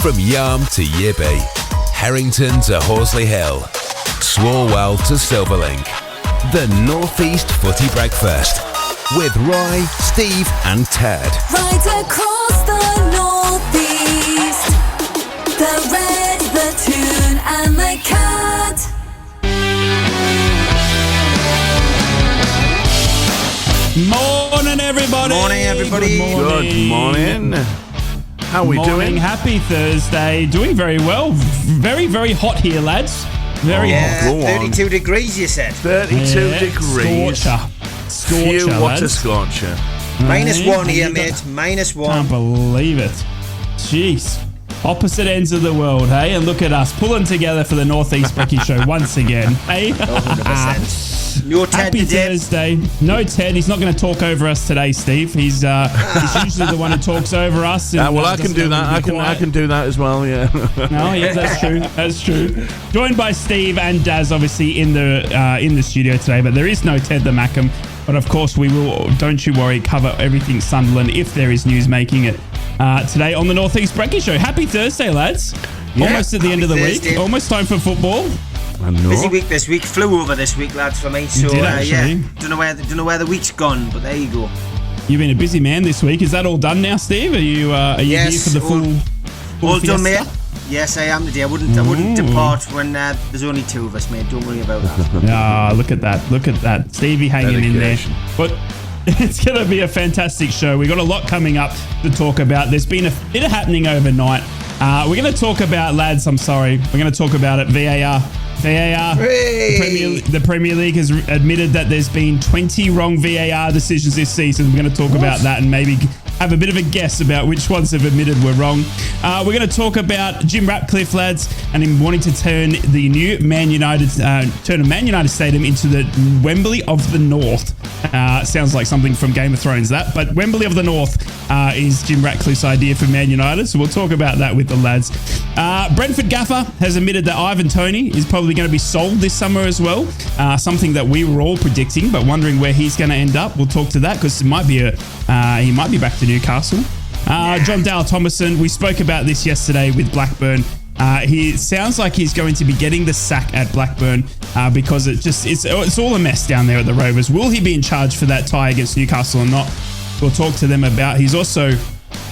From Yarm to Yibby, Harrington to Horsley Hill, Swalwell to Silverlink. The North East Footy Breakfast with Roy, Steve and Ted. Right across the North East, the Red, the Toon and the Cat. Morning, everybody. Morning, everybody. Good morning. How are we doing? Happy Thursday. Doing very well. Very, very hot here, lads. Very hot. Go 32 on. Degrees, you said. 32 degrees. Scorcher, what lads. a scorcher. -1 here, mate. -1. Can't believe it. Jeez. Opposite ends of the world, hey? And look at us pulling together for the North East Brekky show once again, hey? 100%. No Ted Happy today. Thursday. No Ted. He's not going to talk over us today, Steve. He's usually the one who talks over us. And, well, I can do that. I can do that as well. Yeah. No, yeah, that's true. That's true. Joined by Steve and Daz, obviously in the studio today. But there is no Ted the Mackem. But of course, we will. Don't you worry. Cover everything Sunderland if there is news making it today on the North East Brekky show. Happy Thursday, lads. Yeah, almost at the end of the Thursday. week. Almost time for football. Busy week this week. Flew over this week, lads, for me. So yeah, don't know where the week's gone, but there you go. You've been a busy man this week. Is that all done now, Steve? Are you here for the full all fiesta? done, mate? Yes, I am today. I wouldn't depart when there's only two of us, mate. Don't worry about that. Ah, look at that. Stevie hanging in there. But it's going to be a fantastic show. We've got a lot coming up to talk about. There's been a bit of happening overnight. We're going to talk about, lads, I'm sorry. We're going to talk about it. VAR. Hey. The Premier League has admitted that there's been 20 wrong VAR decisions this season. We're going to talk about that and maybe have a bit of a guess about which ones have admitted were wrong. We're going to talk about Jim Ratcliffe, lads, and him wanting to turn the new Man United Stadium into the Wembley of the North. Sounds like something from Game of Thrones, that. But Wembley of the North is Jim Ratcliffe's idea for Man United, so we'll talk about that with the lads. Brentford Gaffer has admitted that Ivan Toney is probably going to be sold this summer as well. Something that we were all predicting, but wondering where he's going to end up. We'll talk to that because he might be back to Newcastle. John Dale Thomason, we spoke about this yesterday with Blackburn. He sounds like he's going to be getting the sack at Blackburn because it's all a mess down there at the Rovers. Will he be in charge for that tie against Newcastle or not? We'll talk to them about. He's also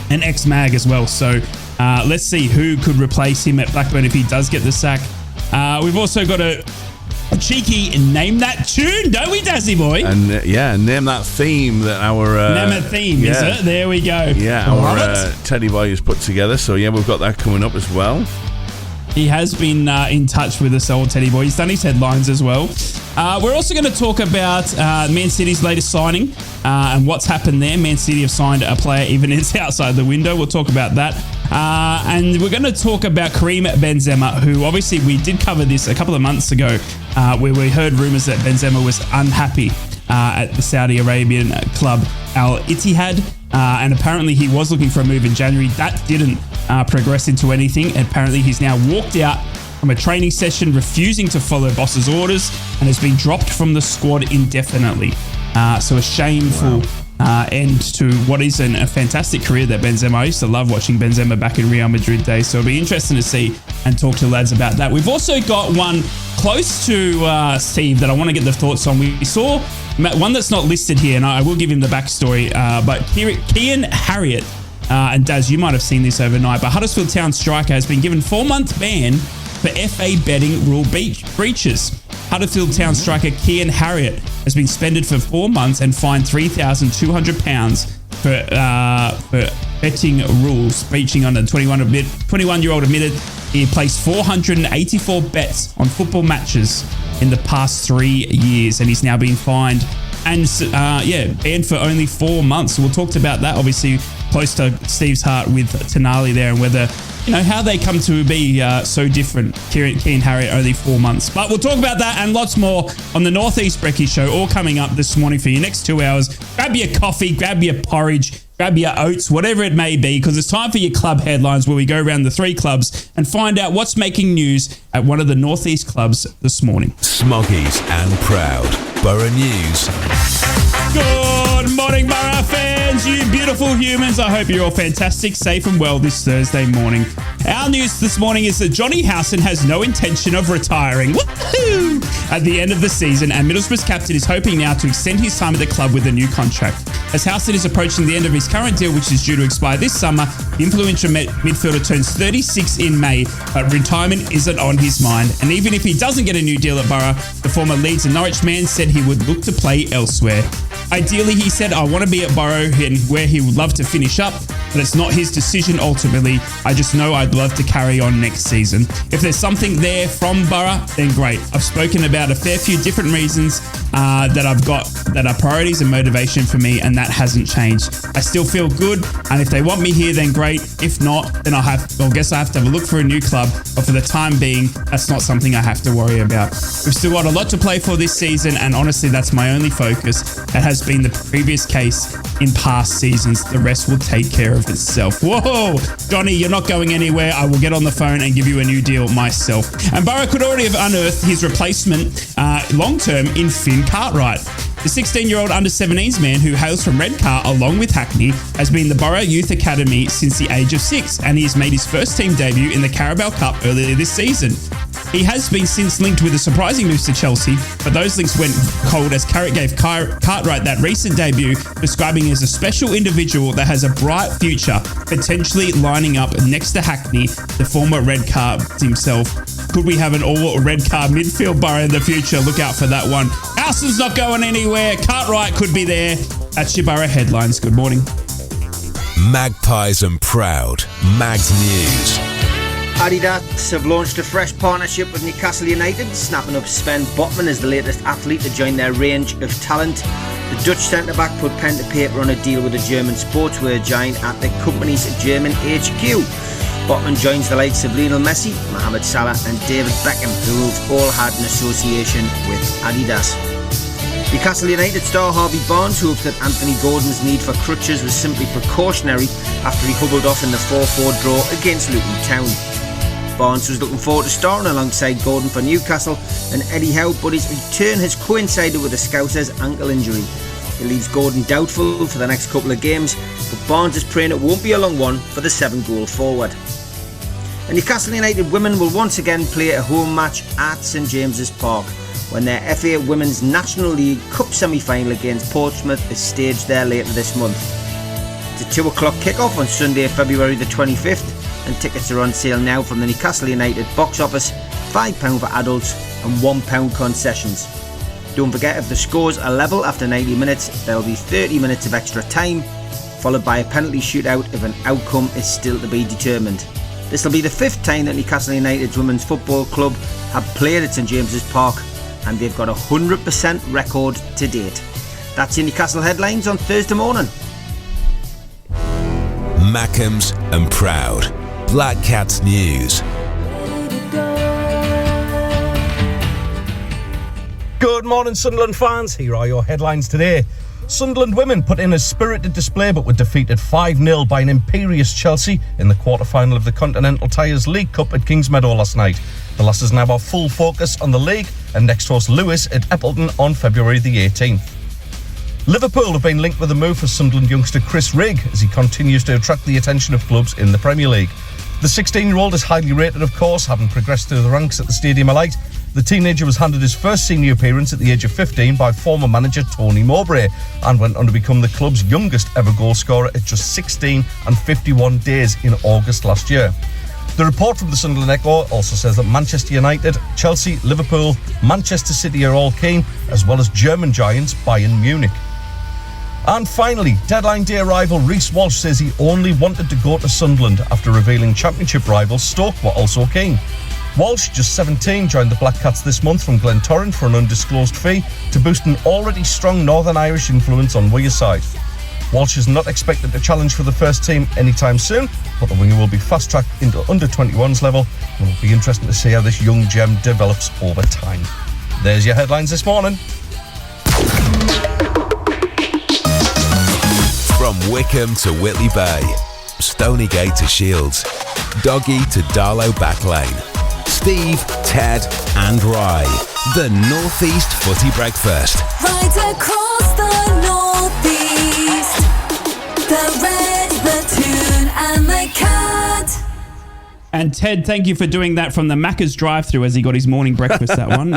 an ex-mag as well, so let's see who could replace him at Blackburn if he does get the sack. We've also got a cheeky name that tune, don't we, Dazzy boy? And name that theme that our name a theme, is it? There we go. Yeah, our Teddy boy has put together. So yeah, we've got that coming up as well. He has been in touch with us, old Teddy boy. He's done his headlines as well. We're also going to talk about Man City's latest signing and what's happened there. Man City have signed a player even it's outside the window. We'll talk about that. And we're going to talk about Karim Benzema, who obviously we did cover this a couple of months ago where we heard rumours that Benzema was unhappy at the Saudi Arabian club Al Ittihad. And apparently he was looking for a move in January. That didn't progress into anything. Apparently he's now walked out from a training session, refusing to follow boss's orders, and has been dropped from the squad indefinitely. So a shameful end to what is a fantastic career that Benzema. I used to love watching Benzema back in Real Madrid days. So it'll be interesting to see and talk to lads about that. We've also got one close to Steve that I want to get the thoughts on. We saw one that's not listed here, and I will give him the backstory. But Kian Harriott, and Daz, you might have seen this overnight, but Huddersfield Town striker has been given 4-month ban for FA betting rule breaches. Huddersfield Town striker Kian Harriott has been suspended for 4 months and fined £3,200 for betting rules breaching on a 21-year-old admitted he placed 484 bets on football matches in the past 3 years, and he's now been fined and banned for only 4 months. So we'll talk about that, obviously close to Steve's heart with Tenali there, and whether how they come to be so different. Keane Harriott only 4 months, but we'll talk about that and lots more on the North East Brekky show, all coming up this morning for your next 2 hours. Grab your coffee, grab your porridge, grab your oats, whatever it may be, because it's time for your club headlines, where we go around the 3 clubs and find out what's making news at one of the North East clubs this morning. Smoggies and Proud. Borough News. Good morning, Borough fans, you beautiful humans. I hope you're all fantastic, safe and well this Thursday morning. Our news this morning is that Johnny Howson has no intention of retiring. Woohoo! At the end of the season, and Middlesbrough's captain is hoping now to extend his time at the club with a new contract. As Howson is approaching the end of his current deal, which is due to expire this summer, the influential midfielder turns 36 in May, but retirement isn't on his mind. And even if he doesn't get a new deal at Borough, the former Leeds and Norwich man said he would look to play elsewhere. Ideally, he said, I want to be at Borough and where he would love to finish up, but it's not his decision ultimately. I just know I'd love to carry on next season. If there's something there from Borough, then great. I've spoken about a fair few different reasons that I've got that are priorities and motivation for me, and that hasn't changed. I still feel good, and if they want me here, then great. If not, then I guess I have to have a look for a new club, but for the time being, that's not something I have to worry about. We've still got a lot to play for this season, and honestly, that's my only focus. That has been the previous case in past seasons. The rest will take care of itself. Whoa, Johnny, you're not going anywhere. I will get on the phone and give you a new deal myself. And Borough could already have unearthed his replacement long-term in Finn Cartwright. The 16-year-old under-17s man who hails from Redcar along with Hackney has been in the Borough Youth Academy since the age of 6, and he has made his first team debut in the Carabao Cup earlier this season. He has been since linked with a surprising moves to Chelsea, but those links went cold as Carrot gave Cartwright that recent debut, describing him as a special individual that has a bright future, potentially lining up next to Hackney, the former Redcar himself. Could we have an all-Redcar midfield Borough in the future? Look out for that one. Howson's not going anywhere. Cartwright could be there. That's your Borough headlines. Good morning. Magpies and Proud. Mags News. Adidas have launched a fresh partnership with Newcastle United, snapping up Sven Botman as the latest athlete to join their range of talent. The Dutch centre-back put pen to paper on a deal with a German sportswear giant at the company's German HQ. Botman joins the likes of Lionel Messi, Mohamed Salah and David Beckham, who have all had an association with Adidas. Newcastle United star Harvey Barnes hopes that Anthony Gordon's need for crutches was simply precautionary after he hobbled off in the 4-4 draw against Luton Town. Barnes was looking forward to starring alongside Gordon for Newcastle and Eddie Howe, but his return has coincided with the Scousers' ankle injury. It leaves Gordon doubtful for the next couple of games, but Barnes is praying it won't be a long one for the 7-goal forward. And Newcastle United women will once again play a home match at St James's Park when their FA Women's National League Cup semi-final against Portsmouth is staged there later this month. It's a 2 o'clock kick-off on Sunday, February the 25th, and tickets are on sale now from the Newcastle United box office, £5 for adults and £1 concessions. Don't forget, if the scores are level after 90 minutes, there will be 30 minutes of extra time, followed by a penalty shootout if an outcome is still to be determined. This will be the 5th time that Newcastle United's Women's Football Club have played at St James's Park, and they've got a 100% record to date. That's your Newcastle headlines on Thursday morning. Mackems and Proud. Black Cats News. Good morning, Sunderland fans. Here are your headlines today. Sunderland women put in a spirited display but were defeated 5-0 by an imperious Chelsea in the quarter-final of the Continental Tires League Cup at Kingsmeadow last night. The Lasses now have full focus on the league and next host Lewis at Eppleton on February the 18th. Liverpool have been linked with a move for Sunderland youngster Chris Rigg as he continues to attract the attention of clubs in the Premier League. The 16-year-old is highly rated, of course, having progressed through the ranks at the Stadium of Light. The teenager was handed his first senior appearance at the age of 15 by former manager Tony Mowbray and went on to become the club's youngest ever goal scorer at just 16 and 51 days in August last year. The report from the Sunderland Echo also says that Manchester United, Chelsea, Liverpool, Manchester City are all keen, as well as German giants Bayern Munich. And finally, deadline day rival Reece Walsh says he only wanted to go to Sunderland after revealing championship rivals Stoke were also keen. Walsh, just 17, joined the Black Cats this month from Glentoran for an undisclosed fee to boost an already strong Northern Irish influence on Weir's side. Walsh is not expected to challenge for the first team anytime soon, but the winger will be fast-tracked into under-21s level, and it'll be interesting to see how this young gem develops over time. There's your headlines this morning. From Wickham to Whitley Bay, Stonygate to Shields, Doggy to Darlow Backlane, Steve, Ted and Rye. The North East Footy Breakfast. Right across the North East, the Red, the Toon and the Cat. And Ted, thank you for doing that from the Macca's drive-through as he got his morning breakfast, that one.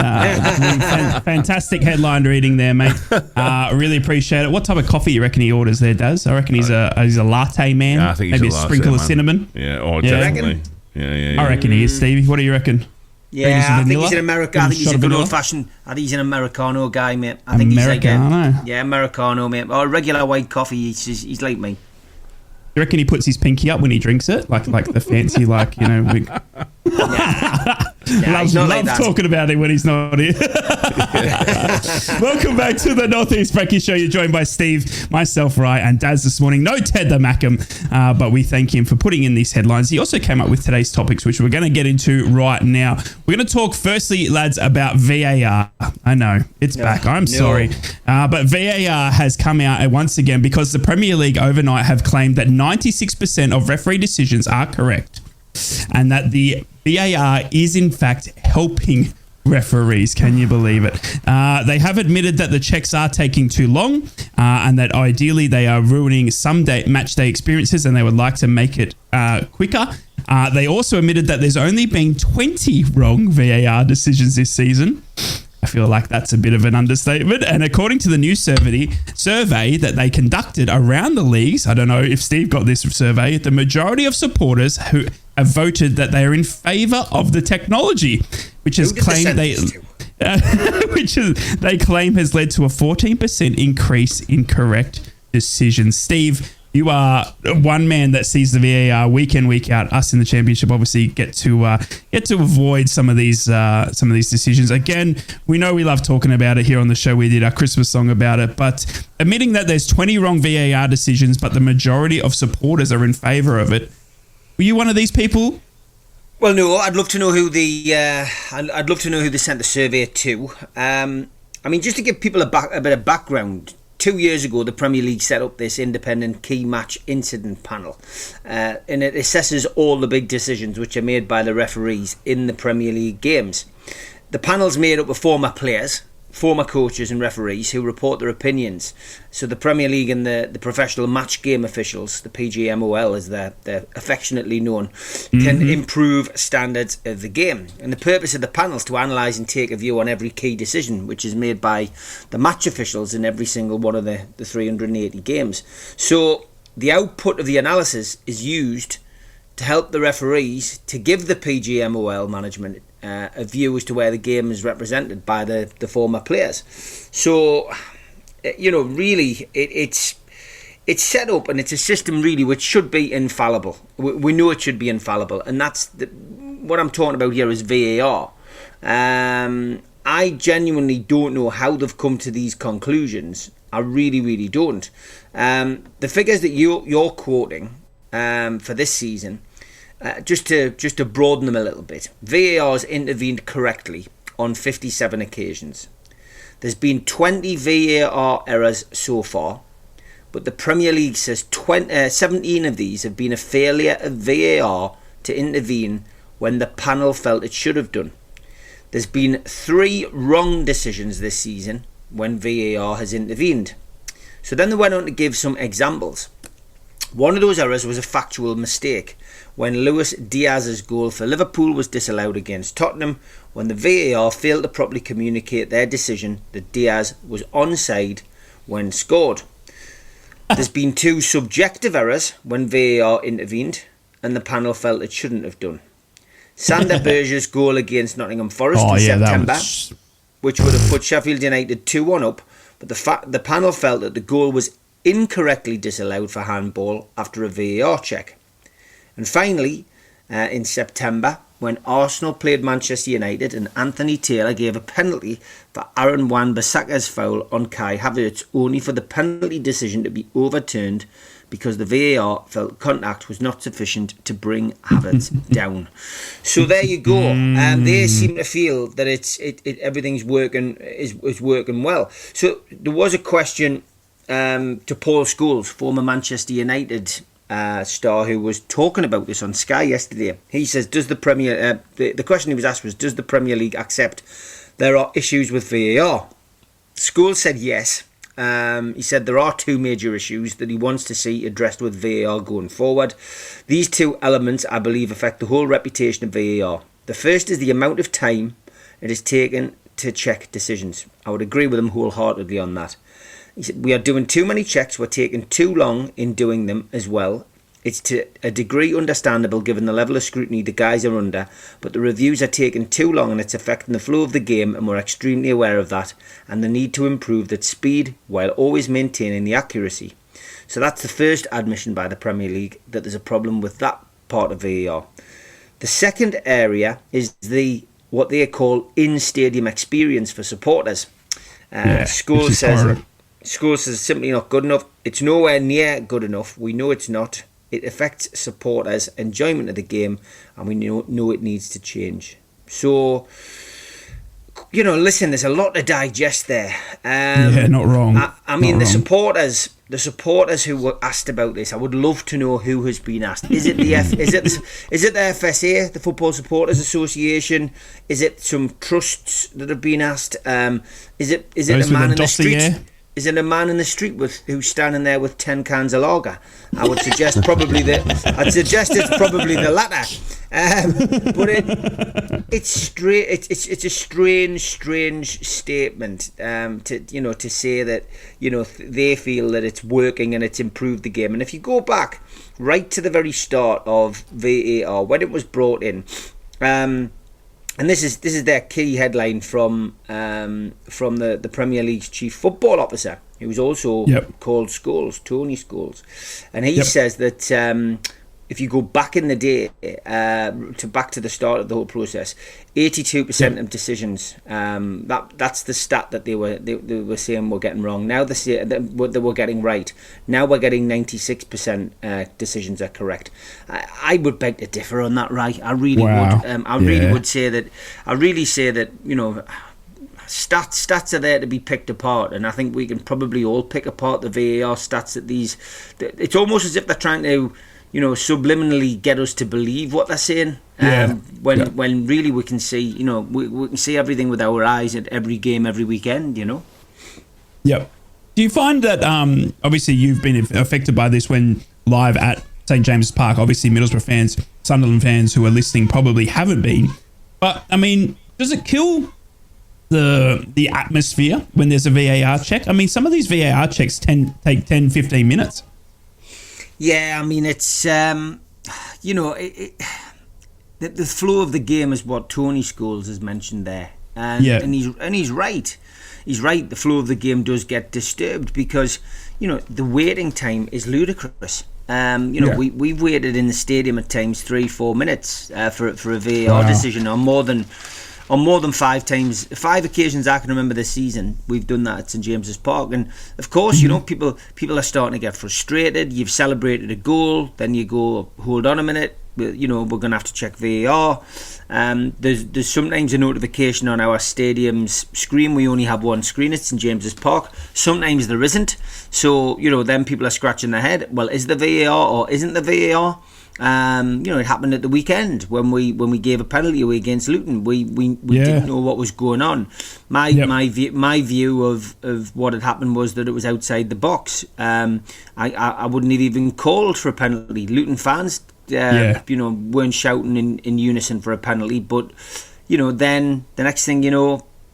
Fantastic headline reading there, mate. Really appreciate it. What type of coffee you reckon he orders there, Daz? I reckon he's a latte man. Yeah, I think he's maybe a sprinkle of cinnamon. Yeah, definitely. Yeah. I reckon he is, Stevie. What do you reckon? Yeah, I think he's an American. I think he's a good old-fashioned. I think he's an Americano guy, mate. I think Americano. He's like Americano, mate. Or regular white coffee. He's like me. You reckon he puts his pinky up when he drinks it, like the fancy, loves like talking about it when he's not here. Welcome back to the North East Brekky Show. You're joined by Steve, myself, Rye, and Daz this morning. No Ted the Mackham, but we thank him for putting in these headlines. He also came up with today's topics, which we're going to get into right now. We're going to talk firstly, lads, about VAR. I know, it's back. I'm sorry. But VAR has come out once again because the Premier League overnight have claimed that 96% of referee decisions are correct and that the VAR is in fact helping referees. Can you believe it? They have admitted that the checks are taking too long and that ideally they are ruining some match day experiences and they would like to make it quicker. They also admitted that there's only been 20 wrong VAR decisions this season. I feel like that's a bit of an understatement. And according to the new survey that they conducted around the leagues, I don't know if Steve got this survey, the majority of supporters who have voted that they are in favour of the technology, which is claimed they claim has led to a 14% increase in correct decisions. Steve, you are one man that sees the VAR week in, week out. Us in the championship obviously get to avoid some of these decisions. Again, we know we love talking about it here on the show. We did our Christmas song about it, but admitting that there's 20 wrong VAR decisions, but the majority of supporters are in favour of it. Were you one of these people? Well, no. I'd love to know who they sent the survey to. I mean, just to give people a bit of background. 2 years ago, the Premier League set up this independent key match incident panel, and it assesses all the big decisions which are made by the referees in the Premier League games. The panel's made up of former players, former coaches and referees who report their opinions. So the Premier League and the professional match game officials, the PGMOL as they're affectionately known, can improve standards of the game. And the purpose of the panel is to analyse and take a view on every key decision which is made by the match officials in every single one of the 380 games. So the output of the analysis is used to help the referees to give the PGMOL management a view as to where the game is represented by the former players. So, really, it's set up and it's a system really which should be infallible. We know it should be infallible, and that's what I'm talking about here is VAR. I genuinely don't know how they've come to these conclusions. I really, really don't. The figures that you're quoting for this season, just to broaden them a little bit, VAR has intervened correctly on 57 occasions. There's been 20 VAR errors so far, but the Premier League says 17 of these have been a failure of VAR to intervene when the panel felt it should have done. There's been 3 wrong decisions this season when VAR has intervened. So then they went on to give some examples. One of those errors was a factual mistake when Luis Diaz's goal for Liverpool was disallowed against Tottenham when the VAR failed to properly communicate their decision that Diaz was onside when scored. There's been 2 subjective errors when VAR intervened and the panel felt it shouldn't have done. Sander Berge's goal against Nottingham Forest in September, which would have put Sheffield United 2-1 up, but the panel felt that the goal was incorrectly disallowed for handball after a VAR check. And finally, in September, when Arsenal played Manchester United and Anthony Taylor gave a penalty for Aaron Wan-Bissaka's foul on Kai Havertz, only for the penalty decision to be overturned because the VAR felt contact was not sufficient to bring Havertz down. So there you go. They seem to feel that everything's working well. So there was a question to Paul Scholes, former Manchester United star, who was talking about this on Sky yesterday. He says, does the Premier the question he was asked was, does the Premier League accept there are issues with VAR? Scholes said yes, He said there are two major issues that he wants to see addressed with VAR going forward. These two elements, I believe, affect the whole reputation of VAR. The first is the amount of time it is taken to check decisions. I would agree with him wholeheartedly on that. He said, we are doing too many checks, we're taking too long in doing them as well. It's to a degree understandable given the level of scrutiny the guys are under, but the reviews are taking too long and it's affecting the flow of the game, and we're extremely aware of that and the need to improve that speed while always maintaining the accuracy. So that's the first admission by the Premier League that there's a problem with that part of VAR. The second area is what they call in-stadium experience for supporters. Scholes says it's simply not good enough. It's nowhere near good enough. We know it's not. It affects supporters' enjoyment of the game, and we know it needs to change. So, listen, there's a lot to digest there. Not wrong. I mean, the supporters who were asked about this, I would love to know who has been asked. Is it the is it the FSA, the Football Supporters Association? Is it some trusts that have been asked? Is it a man in the street? Is it a man in the street who's standing there with 10 cans of lager? I would suggest it's probably the latter. But it's a strange statement to say that they feel that it's working and it's improved the game. And if you go back right to the very start of VAR when it was brought in, and this is their key headline from the Premier League's chief football officer, who's also called Scholes, Tony Scholes, and he says that if you go back in the day back to the start of the whole process, 82% of decisions, that's the stat that they were saying we're getting wrong. Now they say that we're getting right. Now we're getting 96% decisions are correct. I would beg to differ on that, right? I really would. I really would say that. I really say that stats are there to be picked apart, and I think we can probably all pick apart the VAR stats that these. It's almost as if they're trying to subliminally get us to believe what they're saying. When really we can see, we can see everything with our eyes at every game, every weekend, Yep. Do you find that, obviously you've been affected by this when live at St. James's Park, obviously Middlesbrough fans, Sunderland fans who are listening probably haven't been, but I mean, does it kill the atmosphere when there's a VAR check? I mean, some of these VAR checks take 10, 15 minutes. Yeah, I mean, it's the flow of the game is what Tony Scholes has mentioned there, and he's right. He's right. The flow of the game does get disturbed because the waiting time is ludicrous. We've waited in the stadium at times 3-4 minutes for a VAR decision on more than 5 occasions I can remember this season. We've done that at St James's Park, and of course, people are starting to get frustrated. You've celebrated a goal, then you go, hold on a minute, we're going to have to check VAR. There's sometimes a notification on our stadium's screen. We only have one screen at St James's Park. Sometimes there isn't. So then people are scratching their head. Well, is the VAR or isn't the VAR? It happened at the weekend when we gave a penalty away against Luton. We didn't know what was going on. My view of what had happened was that it was outside the box. I wouldn't have even called for a penalty. Luton fans weren't shouting in unison for a penalty, but then the next thing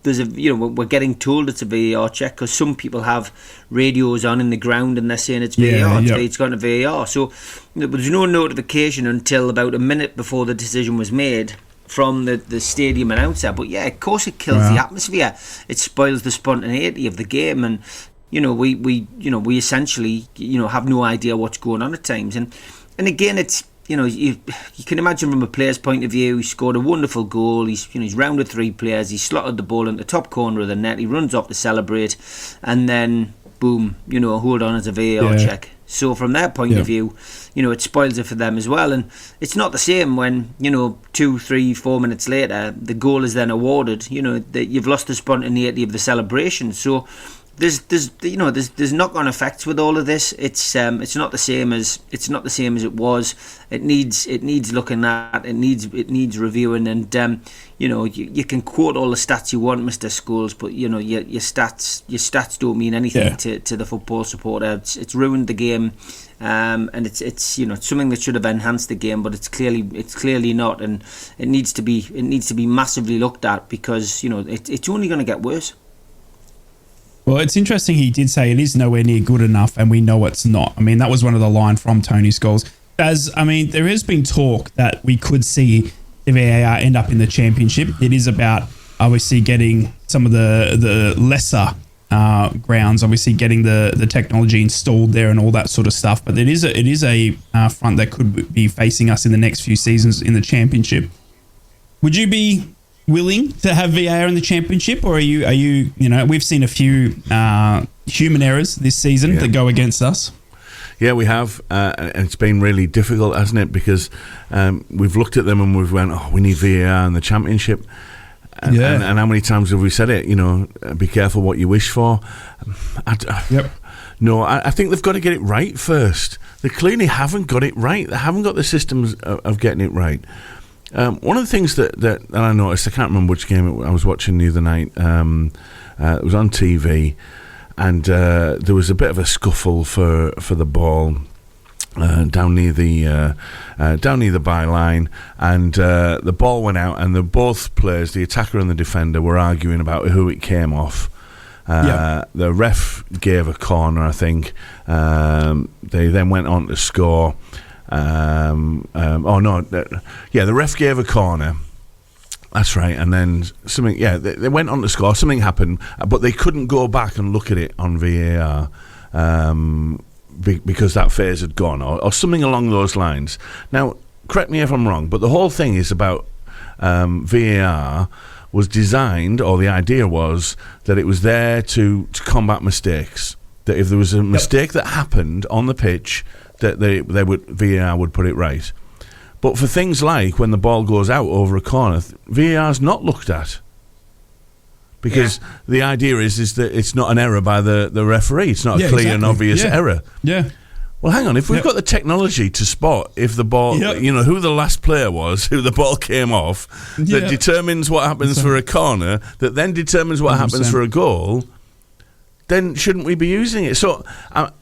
there's we're getting told it's a VAR check because some people have radios on in the ground and they're saying it's VAR. It's gone to VAR. So there was no notification until about a minute before the decision was made from the stadium announcer. But of course it kills the atmosphere. It spoils the spontaneity of the game, and we essentially have no idea what's going on at times. And again, it's you can imagine from a player's point of view, he scored a wonderful goal. He's rounded 3 players. He slotted the ball in the top corner of the net. He runs off to celebrate, and then boom, hold on as a VAR check. So from their point of view, it spoils it for them as well. And it's not the same when 2, 3, 4 minutes later the goal is then awarded. That you've lost the spontaneity of the celebration. So there's knock-on effects with all of this. It's not the same as it was. It needs looking at. It needs reviewing. And you can quote all the stats you want, Mr. Scholes, but your stats don't mean anything to the football supporter. It's ruined the game. And it's something that should have enhanced the game, but it's clearly not, and it needs to be massively looked at, because it's only going to get worse. Well, it's interesting. He did say it is nowhere near good enough, and we know it's not. I mean, that was one of the line from Tony Scholes. There has been talk that we could see the VAR end up in the championship. It is about obviously getting some of the lesser grounds, obviously getting the technology installed there and all that sort of stuff. But it is a front that could be facing us in the next few seasons in the championship. Would you be willing to have VAR in the championship, or are you we've seen a few human errors this season that go against us? Yeah, we have, and it's been really difficult, hasn't it? Because we've looked at them and we've went, we need VAR in the championship. And how many times have we said it? Be careful what you wish for. No, I think they've got to get it right first. They clearly haven't got it right. They haven't got the systems of getting it right. One of the things that I noticed, I can't remember which game I was watching the other night. It was on TV, and there was a bit of a scuffle for the ball down near the byline, and the ball went out, and both players, the attacker and the defender, were arguing about who it came off. The ref gave a corner, I think. They then went on to score. The ref gave a corner. That's right. And then something, they went on to score. Something happened, but they couldn't go back and look at it on VAR because that phase had gone, or something along those lines. Now, correct me if I'm wrong, but the whole thing is about VAR was designed, or the idea was that it was there to combat mistakes. That if there was a mistake that happened on the pitch, that VAR would put it right. But for things like when the ball goes out over a corner, VAR's not looked at. Because the idea is that it's not an error by the referee. It's not a clear and obvious error. Yeah. Well, hang on. If we've got the technology to spot if the ball, who the last player was, who the ball came off, that determines what happens for a corner, that then determines what 100%. Happens for a goal, then shouldn't we be using it? So I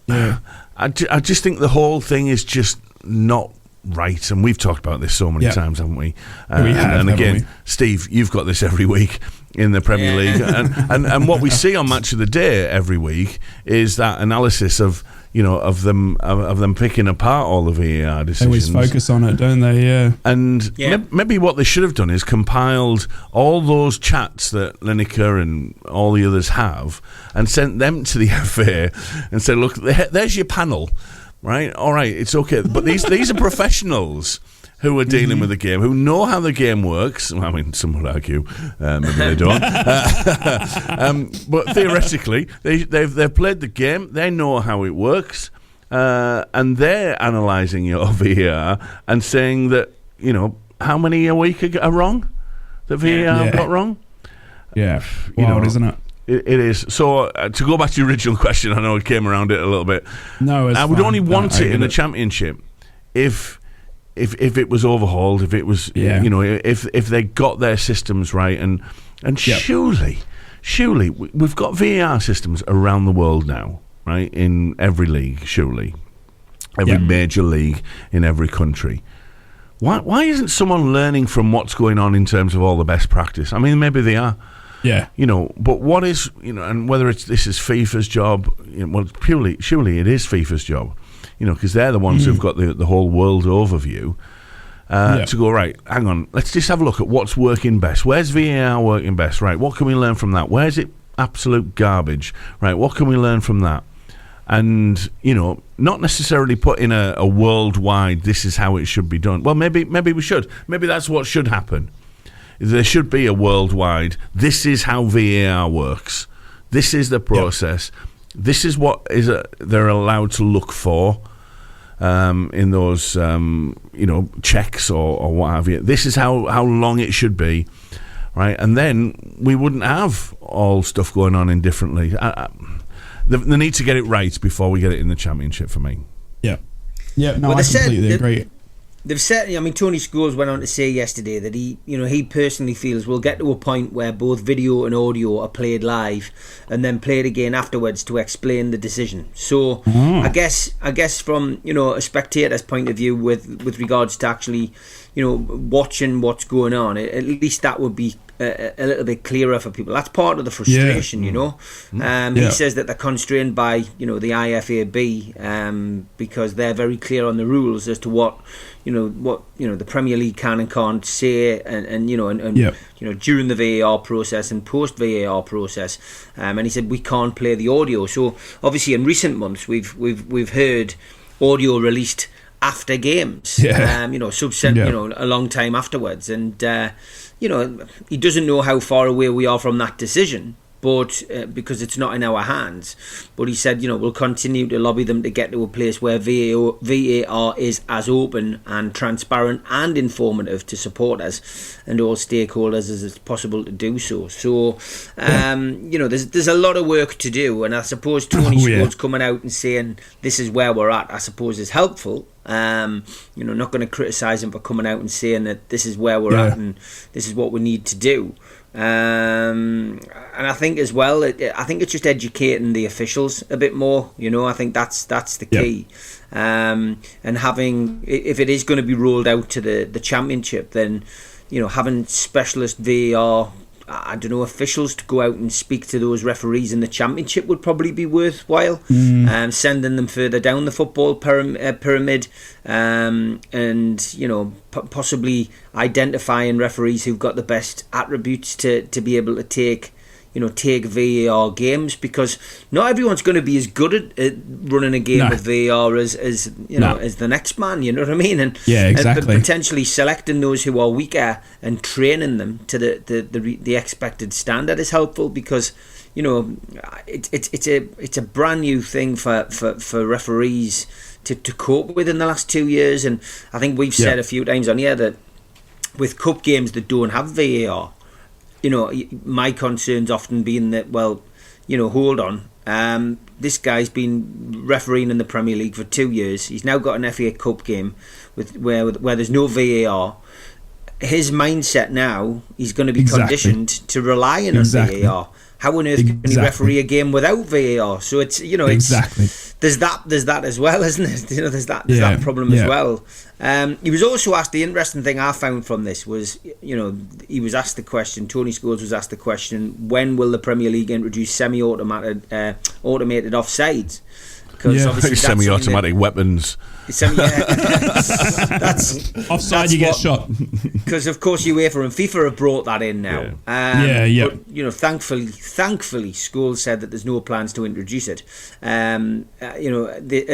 just think the whole thing is just not right, and we've talked about this so many times, haven't we? We have, and again, Steve, you've got this every week in the Premier League, and what we see on Match of the Day every week is that analysis of them picking apart all the VAR decisions. They always focus on it, don't they? Yeah. And maybe what they should have done is compiled all those chats that Lineker and all the others have and sent them to the FA and said, look, there's your panel. Right, all right, it's okay. But these are professionals who are dealing with the game, who know how the game works. Well, I mean, some would argue maybe they don't. But theoretically, they've played the game. They know how it works, and they're analysing your VAR and saying that how many a week are wrong that VAR got wrong. Yeah, wild, isn't it? It is. So, to go back to your original question, I know it came around it a little bit. No, it's I would fine. only want it in the championship if it was overhauled, if it was, if they got their systems right, and surely we've got VAR systems around the world now, right? In every league, surely, every major league in every country. Why isn't someone learning from what's going on in terms of all the best practice? I mean, maybe they are. Yeah, but what is, and whether this is FIFA's job, surely it is FIFA's job, because they're the ones who've got the whole world overview to go, right, hang on, let's just have a look at what's working best. Where's VAR working best? Right, what can we learn from that? Where's it absolute garbage? Right, what can we learn from that? And, not necessarily put in a worldwide, this is how it should be done. Well, maybe we should. Maybe that's what should happen. There should be a worldwide, this is how VAR works. This is the process. This is what they're allowed to look for in those, checks or what have you. This is how long it should be, right? And then we wouldn't have all stuff going on in different leagues. They need to get it right before we get it in the Championship for me. Yeah. Yeah, no, I completely agree. They've certainly, I mean, Tony Scholes went on to say yesterday that he personally feels we'll get to a point where both video and audio are played live and then played again afterwards to explain the decision. So I guess from, a spectator's point of view with regards to actually, watching what's going on, at least that would be a little bit clearer for people. That's part of the frustration, He says that they're constrained by, the IFAB because they're very clear on the rules as to what the Premier League can and can't say, and during the VAR process and post VAR process. And he said we can't play the audio. So obviously in recent months we've heard audio released after games, a long time afterwards, and he doesn't know how far away we are from that decision, but because it's not in our hands. But he said, we'll continue to lobby them to get to a place where VAR is as open and transparent and informative to supporters and all stakeholders as it's possible to do so. So, there's a lot of work to do, and I suppose Tony Scholes coming out and saying this is where we're at, I suppose is helpful. Not going to criticise him for coming out and saying that this is where we're at and this is what we need to do. And I think as well, I think it's just educating the officials a bit more. I think that's the key. And having, if it is going to be rolled out to the Championship, then having specialist VAR, officials to go out and speak to those referees in the Championship would probably be worthwhile. Sending them further down the football pyramid, and possibly identifying referees who've got the best attributes to be able to take VAR games, because not everyone's going to be as good at running a game with VAR as the next man. You know what I mean? And exactly. Potentially selecting those who are weaker and training them to the expected standard is helpful, because it's a brand new thing for referees to cope with in the last 2 years, and I think we've said a few times on here that with cup games that don't have VAR, my concern's often been that, hold on, this guy's been refereeing in the Premier League for 2 years. He's now got an FA Cup game where there's no VAR. His mindset now, he's going to be conditioned to relying on VAR. How on earth can he referee a game without VAR? So it's there's that as well, isn't it? There's that problem as well. He was also asked, the interesting thing I found from this was, he was asked the question, Tony Scholes was asked the question, when will the Premier League introduce automated offsides? Because obviously semi-automatic weapons. That's offside. You get shot. Because of course UEFA and FIFA have brought that in now. But thankfully, Scholes said that there's no plans to introduce it. At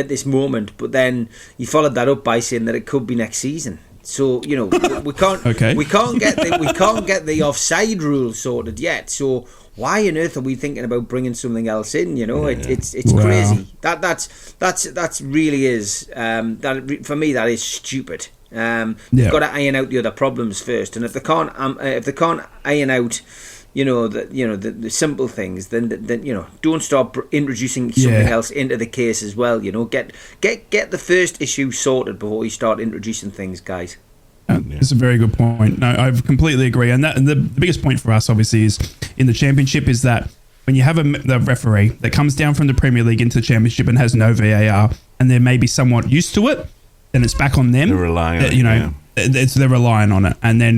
this moment. But then he followed that up by saying that it could be next season. So we can't get the offside rule sorted yet. So why on earth are we thinking about bringing something else in? It's crazy. That's really is that for me, that is stupid. They've got to iron out the other problems first, and if they can't iron out the simple things, then don't start introducing something else into the case as well. Get the first issue sorted before you start introducing things, guys. It's a very good point. No, I completely agree. And the biggest point for us, obviously, is in the Championship is that when you have the referee that comes down from the Premier League into the Championship and has no VAR, and they're maybe somewhat used to it, then it's back on them. They're relying on it. They're relying on it, and then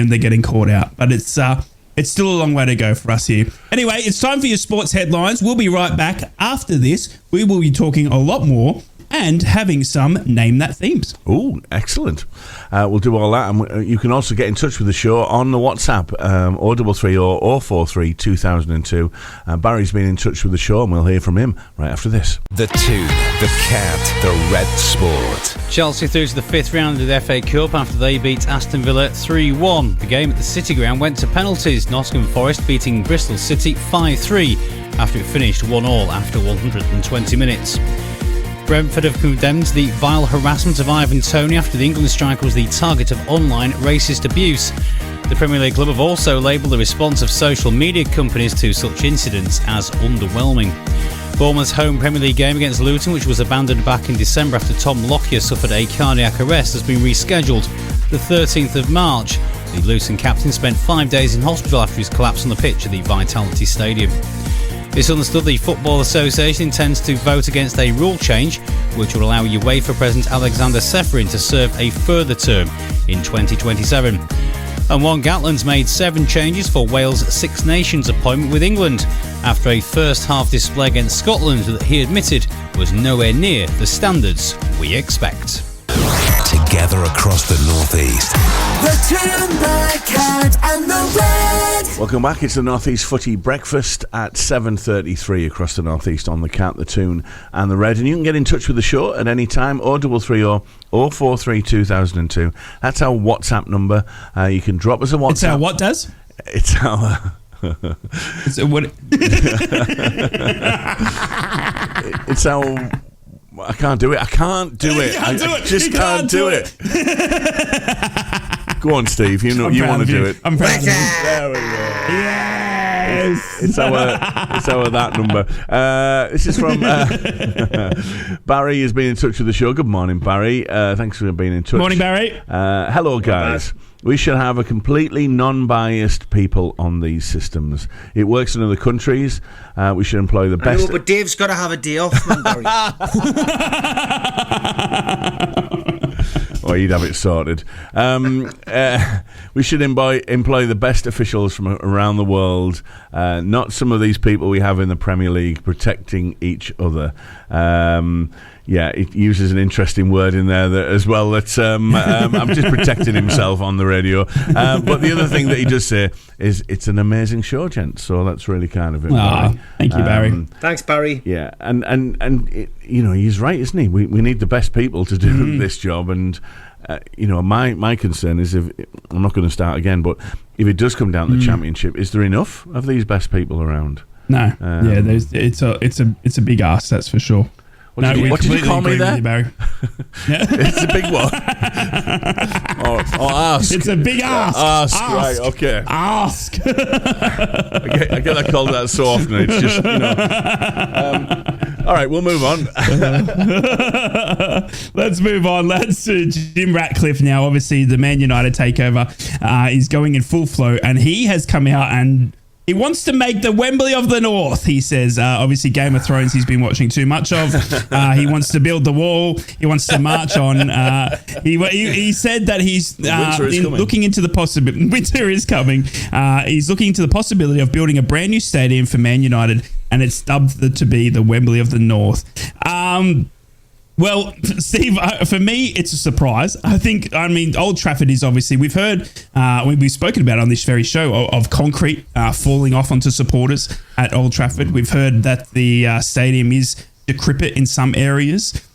they're getting caught out. But it's still a long way to go for us here. Anyway, it's time for your sports headlines. We'll be right back after this. We will be talking a lot more and having some Name That themes. Oh, excellent. We'll do all that. And you can also get in touch with the show on the WhatsApp, 0330 or 043 2002. Barry's been in touch with the show, and we'll hear from him right after this. The Tune, the Cat, the Red Sport. Chelsea through to the fifth round of the FA Cup after they beat Aston Villa 3-1. The game at the City Ground went to penalties, Nottingham Forest beating Bristol City 5-3 after it finished 1-1 after 120 minutes. Brentford have condemned the vile harassment of Ivan Toney after the England striker was the target of online racist abuse. The Premier League club have also labelled the response of social media companies to such incidents as underwhelming. Bournemouth's home Premier League game against Luton, which was abandoned back in December after Tom Lockyer suffered a cardiac arrest, has been rescheduled to the 13th of March. The Luton captain spent 5 days in hospital after his collapse on the pitch at the Vitality Stadium. It's understood the Football Association intends to vote against a rule change which will allow UEFA President Alexander Ceferin to serve a further term in 2027. And Warren Gatland's made 7 changes for Wales' Six Nations appointment with England after a first-half display against Scotland that he admitted was nowhere near the standards we expect. Together across the North East. The Toon, the Cat and the Red. Welcome back. It's the North East Footy Breakfast at 7:33 across the North East on the Cat, the Toon and the Red. And you can get in touch with the show at any time, 0330 043 2002. That's our WhatsApp number. You can drop us a WhatsApp. It's our what does? It's our... It's what? It's our... I can't do it. I can't do it. I just can't do it. Go on, Steve. You want to do it. I'm proud of you. There we go. Yes. It's our that number. This is from Barry has been in touch with the show. Good morning, Barry. Thanks for being in touch. Morning, Barry. Hello, guys. We should have a completely non-biased people on these systems. It works in other countries. We should employ the best. I know, but Dave's got to have a day off, man, Barry. Or you'd have it sorted. We should employ the best officials from around the world, not some of these people we have in the Premier League protecting each other. It uses an interesting word in there as well. That's I'm just protecting himself on the radio. But the other thing that he does say is it's an amazing show, gents. So that's really kind of him. Thank you, Barry. Thanks, Barry. Yeah, and he's right, isn't he? We need the best people to do this job. And my concern is, if I'm not going to start again, but if it does come down to the Championship, is there enough of these best people around? No. It's a big ask, that's for sure. What did you call me there? You, Barry. It's a big one. Ask. It's a big ask. Ask. Right, okay. Ask. I get that called that so often. It's just, all right, we'll move on. Let's move on. Let's Jim Ratcliffe now. Obviously, the Man United takeover is going in full flow, and he has come out and he wants to make the Wembley of the North, he says. Obviously, Game of Thrones he's been watching too much of. He wants to build the wall. He wants to march on. He said that he's looking into the possibility. Winter is coming. He's looking into the possibility of building a brand new stadium for Man United, and it's dubbed to be the Wembley of the North. Well, Steve, for me, it's a surprise. I mean, Old Trafford is obviously, we've heard, we've spoken about it on this very show, of concrete falling off onto supporters at Old Trafford. We've heard that the stadium is decrepit in some areas.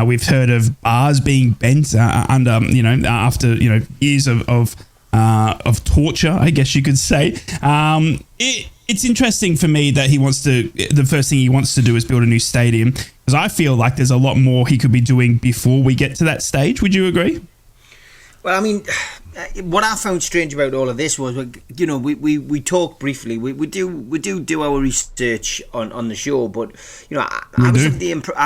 We've heard of bars being bent under, after, years of torture, I guess you could say. It's interesting for me that the first thing he wants to do is build a new stadium, because I feel like there's a lot more he could be doing before we get to that stage. Would you agree? Well, I mean, what I found strange about all of this was, we talk briefly. We do our research on the show, but I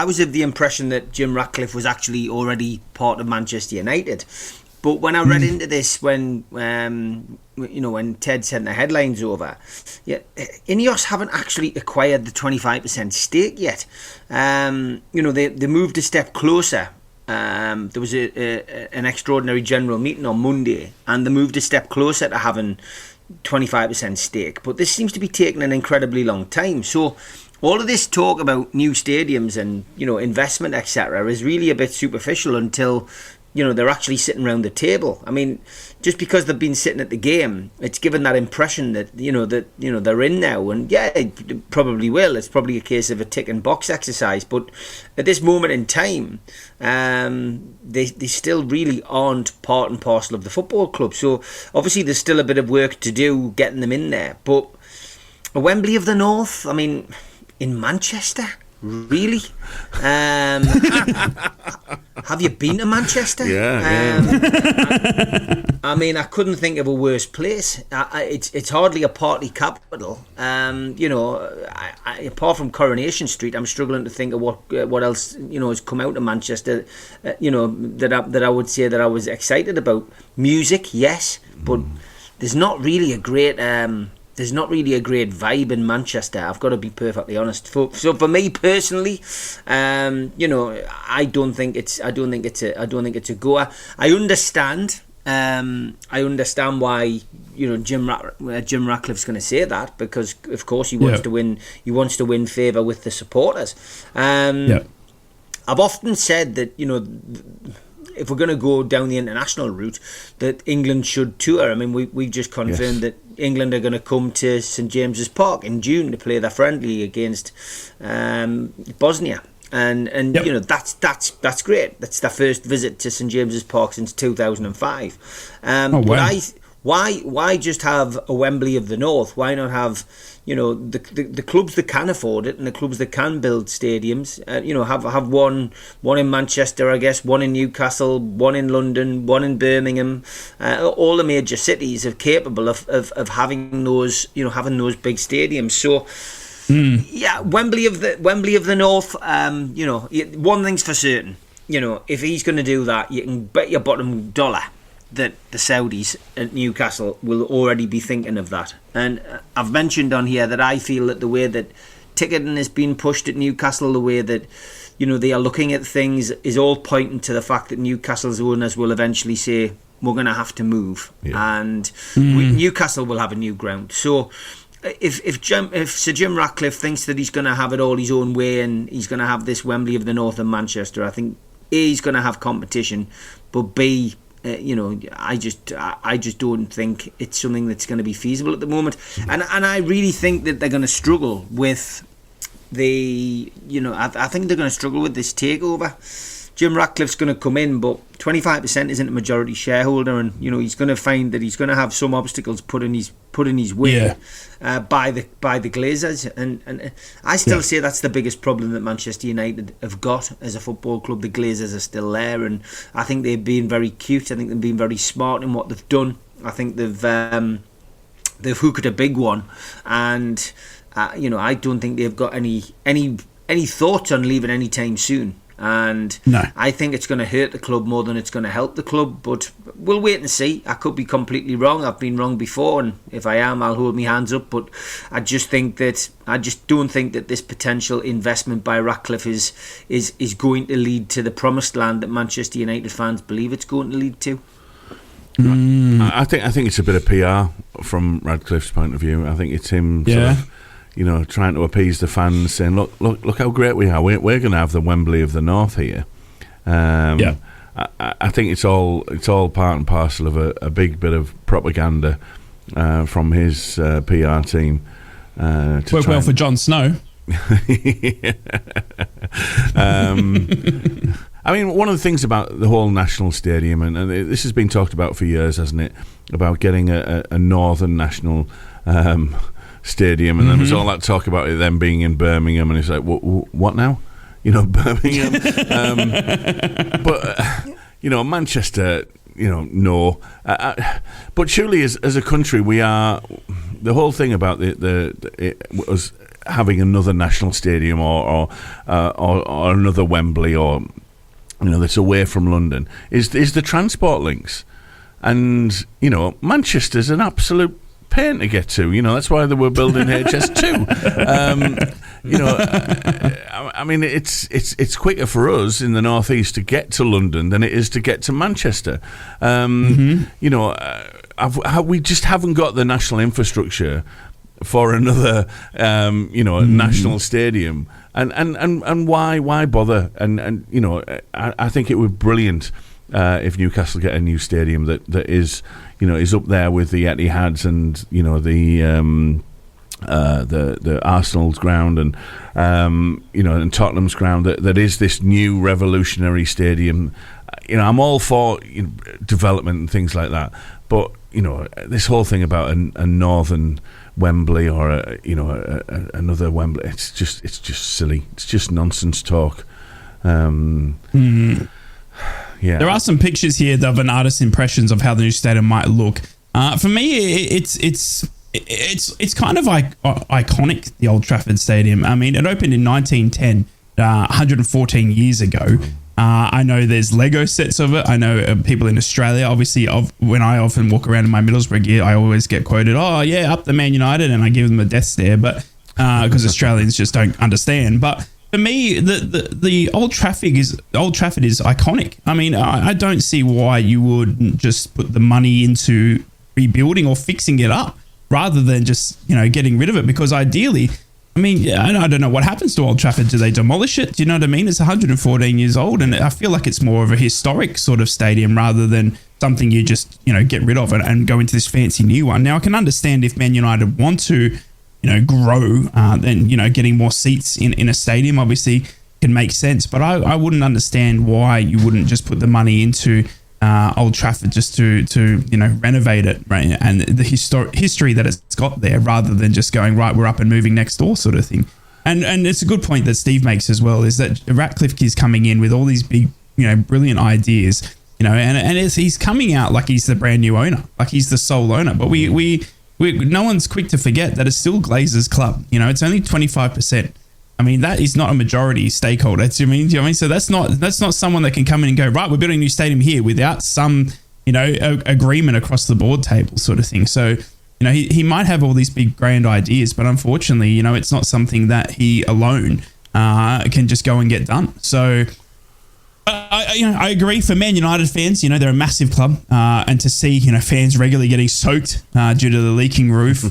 was of the impression that Jim Ratcliffe was actually already part of Manchester United. But when I read into this, when Ted sent the headlines over, Ineos haven't actually acquired the 25% stake yet. They moved a step closer. There was an extraordinary general meeting on Monday, and they moved a step closer to having 25% stake. But this seems to be taking an incredibly long time. So all of this talk about new stadiums and investment, etc., is really a bit superficial until they're actually sitting around the table. I mean, just because they've been sitting at the game, it's given that impression that they're in now, and it probably will. It's probably a case of a tick and box exercise. But at this moment in time, they still really aren't part and parcel of the football club. So obviously there's still a bit of work to do getting them in there. But a Wembley of the North, I mean, in Manchester, Really? Have you been to Manchester? Yeah. I mean, I couldn't think of a worse place. It's hardly a party capital. Apart from Coronation Street, I'm struggling to think of what else has come out of Manchester. That I would say that I was excited about. Music, yes, but there's not really a great. There's not really a great vibe in Manchester. I've got to be perfectly honest. So for me personally, I don't think it's a goer. I understand why Jim Ratcliffe's going to say that, because of course he wants to win. He wants to win favour with the supporters. I've often said that if we're going to go down the international route, that England should tour. I mean, we just confirmed that England are going to come to St James's Park in June to play their friendly against Bosnia, and that's great. That's their first visit to St James's Park since 2005. But why just have a Wembley of the North? Why not have the clubs that can afford it and the clubs that can build stadiums? Have one in Manchester, I guess, one in Newcastle, one in London, one in Birmingham. All the major cities are capable of having those big stadiums. So. Wembley of the North. One thing's for certain. If he's going to do that, you can bet your bottom dollar that the Saudis at Newcastle will already be thinking of that. And I've mentioned on here that I feel that the way that ticketing is being pushed at Newcastle, the way that they are looking at things, is all pointing to the fact that Newcastle's owners will eventually say, we're going to have to move, and Newcastle will have a new ground. So if Sir Jim Ratcliffe thinks that he's going to have it all his own way and he's going to have this Wembley of the North in Manchester, I think A, he's going to have competition, but B, I just don't think it's something that's going to be feasible at the moment, and I really think that they're going to struggle with I think they're going to struggle with this takeover. Jim Ratcliffe's going to come in, but 25% isn't a majority shareholder, and he's going to find that he's going to have some obstacles put in his way by the Glazers, and I still say that's the biggest problem that Manchester United have got as a football club. The Glazers are still there, and I think they've been very cute. I think they've been very smart in what they've done. I think they've hooked a big one, and I don't think they've got any thoughts on leaving anytime soon. And I think it's going to hurt the club more than it's going to help the club, but we'll wait and see. I could be completely wrong. I've been wrong before, and if I am, I'll hold my hands up. But I just don't think that this potential investment by Ratcliffe is going to lead to the promised land that Manchester United fans believe it's going to lead to. I think it's a bit of PR from Radcliffe's point of view. I think it's him sort of, trying to appease the fans, saying, look how great we are. We're going to have the Wembley of the North here. I think it's all part and parcel of a big bit of propaganda from his PR team. Worked well for Jon Snow. I mean, one of the things about the whole national stadium, and this has been talked about for years, hasn't it, about getting a northern national stadium, and there was all that talk about it then being in Birmingham, and it's like, what now? Birmingham. But Manchester, no. But surely, as a country, we are. The whole thing about it was having another national stadium or another Wembley or that's away from London is the transport links, and Manchester's an absolute pain to get to. That's why they were building HS2. I mean, it's quicker for us in the North East to get to London than it is to get to Manchester. We just haven't got the national infrastructure for another national stadium, and why bother? And I think it would be brilliant if Newcastle get a new stadium that is is up there with the Etihads and the Arsenal's ground and and Tottenham's ground, that is this new revolutionary stadium. I'm all for development and things like that, but this whole thing about a northern Wembley or another Wembley. It's just silly. It's just nonsense talk. Yeah. There are some pictures here of an artist's impressions of how the new stadium might look. For me, it's kind of iconic, the Old Trafford Stadium. I mean, it opened in 1910, 114 years ago. I know there's Lego sets of it. I know people in Australia, obviously, when I often walk around in my Middlesbrough gear, I always get quoted, "Oh yeah, up the Man United," and I give them a death stare, but because Australians just don't understand. But for me, the Old Trafford is iconic. I mean, I don't see why you wouldn't just put the money into rebuilding or fixing it up rather than just getting rid of it. Because ideally, I mean, I don't know what happens to Old Trafford. Do they demolish it? Do you know what I mean? It's 114 years old, and I feel like it's more of a historic sort of stadium rather than something you just get rid of and go into this fancy new one. Now, I can understand if Man United want to grow, then getting more seats in a stadium obviously can make sense. But I wouldn't understand why you wouldn't just put the money into Old Trafford just to renovate it, right? And the history that it's got there, rather than just going, right, we're up and moving next door sort of thing. And it's a good point that Steve makes as well, is that Ratcliffe is coming in with all these big, brilliant ideas, and he's coming out like he's the brand new owner, like he's the sole owner. But we no one's quick to forget that it's still Glazer's club. It's only 25%. I mean, that is not a majority stakeholder. Do you know what I mean? So that's not someone that can come in and go, right, we're building a new stadium here without some, agreement across the board table sort of thing. So, he might have all these big grand ideas, but unfortunately, it's not something that he alone can just go and get done. So I agree. For Man United fans, they're a massive club, and to see fans regularly getting soaked due to the leaking roof,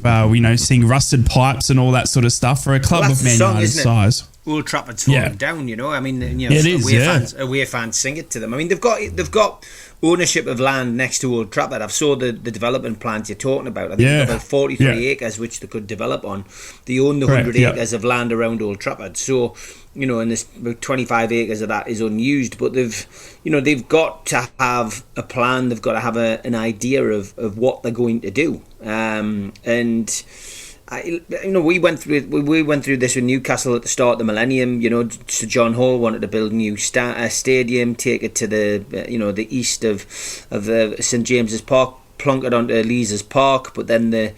seeing rusted pipes and all that sort of stuff for a club of Man United's size. Old Trafford's falling down, I mean, away fans sing it to them. I mean, they've got ownership of land next to Old Trafford. I've saw the development plans you're talking about. I think they've got about 43 acres which they could develop on. They own the 100 acres of land around Old Trafford. So, and this 25 acres of that is unused. But they've got to have a plan. They've got to have an idea of what they're going to do. We went through this with Newcastle at the start of the millennium. Sir John Hall wanted to build a new stadium, take it to the east of St James's Park, plonk it onto Leazes Park. But then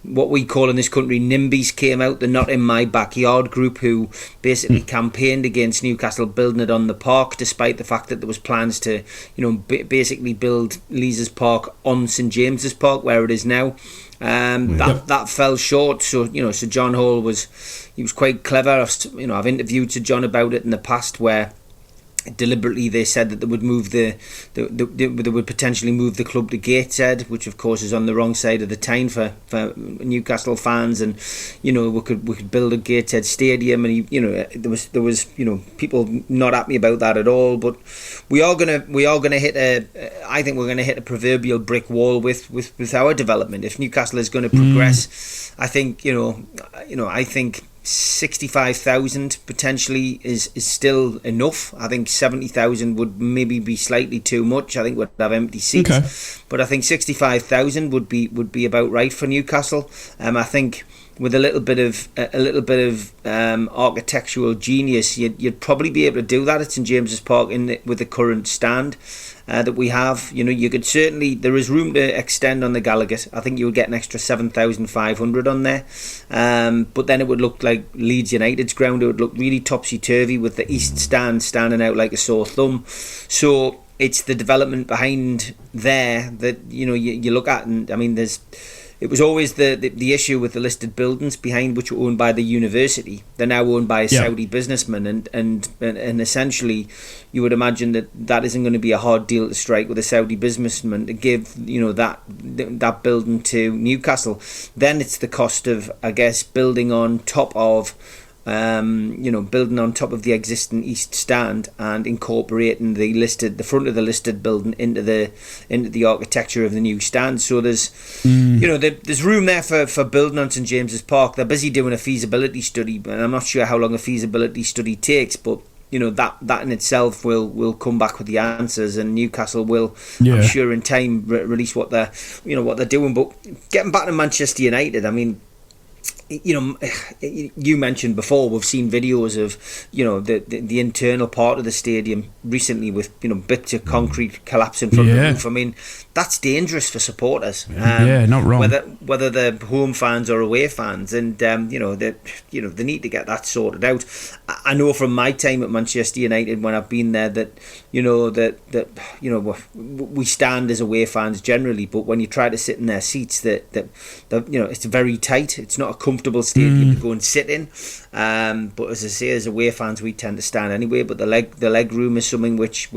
what we call in this country NIMBYs came out, the Not In My Backyard group, who basically campaigned against Newcastle building it on the park, despite the fact that there was plans to basically build Leazes Park on St James's Park where it is now. That fell short. So Sir John Hall was quite clever. I've interviewed Sir John about it in the past, where deliberately they said that they would move they would potentially move the club to Gateshead, which of course is on the wrong side of the Tyne for Newcastle fans, and we could build a Gateshead stadium, and there was people not happy about that at all. But we are gonna hit I think we're gonna hit a proverbial brick wall with our development if Newcastle is going to progress. I think I think 65,000 potentially is still enough. I think 70,000 would maybe be slightly too much. I think we'd have empty seats, but I think 65,000 would be about right for Newcastle. I think with a little bit of architectural genius, you'd probably be able to do that at St James's Park with the current stand that we have. You could certainly, there is room to extend on the Gallagher. I think you would get an extra 7,500 on there, but then it would look like Leeds United's ground. It would look really topsy-turvy with the east stand standing out like a sore thumb. So it's the development behind there that you look at, and I mean it was always the issue with the listed buildings behind which were owned by the university. They're now owned by a Saudi businessman, and essentially you would imagine that isn't going to be a hard deal to strike with a Saudi businessman to give that building to Newcastle. Then it's the cost of, I guess, building on top of the existing east stand and incorporating the front of the listed building into the architecture of the new stand. So there's there's room there for building on St James's Park. They're busy doing a feasibility study, but I'm not sure how long a feasibility study takes. But that in itself will come back with the answers, and Newcastle will, I'm sure, in time release what they're doing. But getting back to Manchester United, I mean, you mentioned before, we've seen videos of the internal part of the stadium recently with bits of concrete collapsing from the roof. I mean, that's dangerous for supporters. Not wrong. Whether they're home fans or away fans, and they need to get that sorted out. I know from my time at Manchester United when I've been there that we stand as away fans generally, but when you try to sit in their seats, that it's very tight. It's not a comfortable stadium to go and sit in. But as I say, as away fans, we tend to stand anyway. But the leg room is something which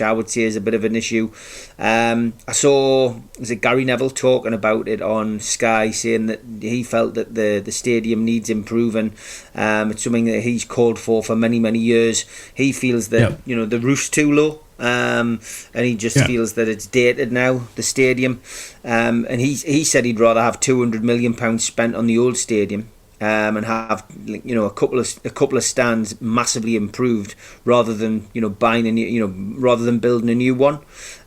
I would say is a bit of an issue. I saw Gary Neville talking about it on Sky, saying that he felt that the stadium needs improving. It's something that he's called for many years. He feels that the roof's too low. And he just feels that it's dated now, the stadium. And he said he'd rather have £200 million spent on the old stadium and have a couple of stands massively improved rather than buying a new rather than building a new one.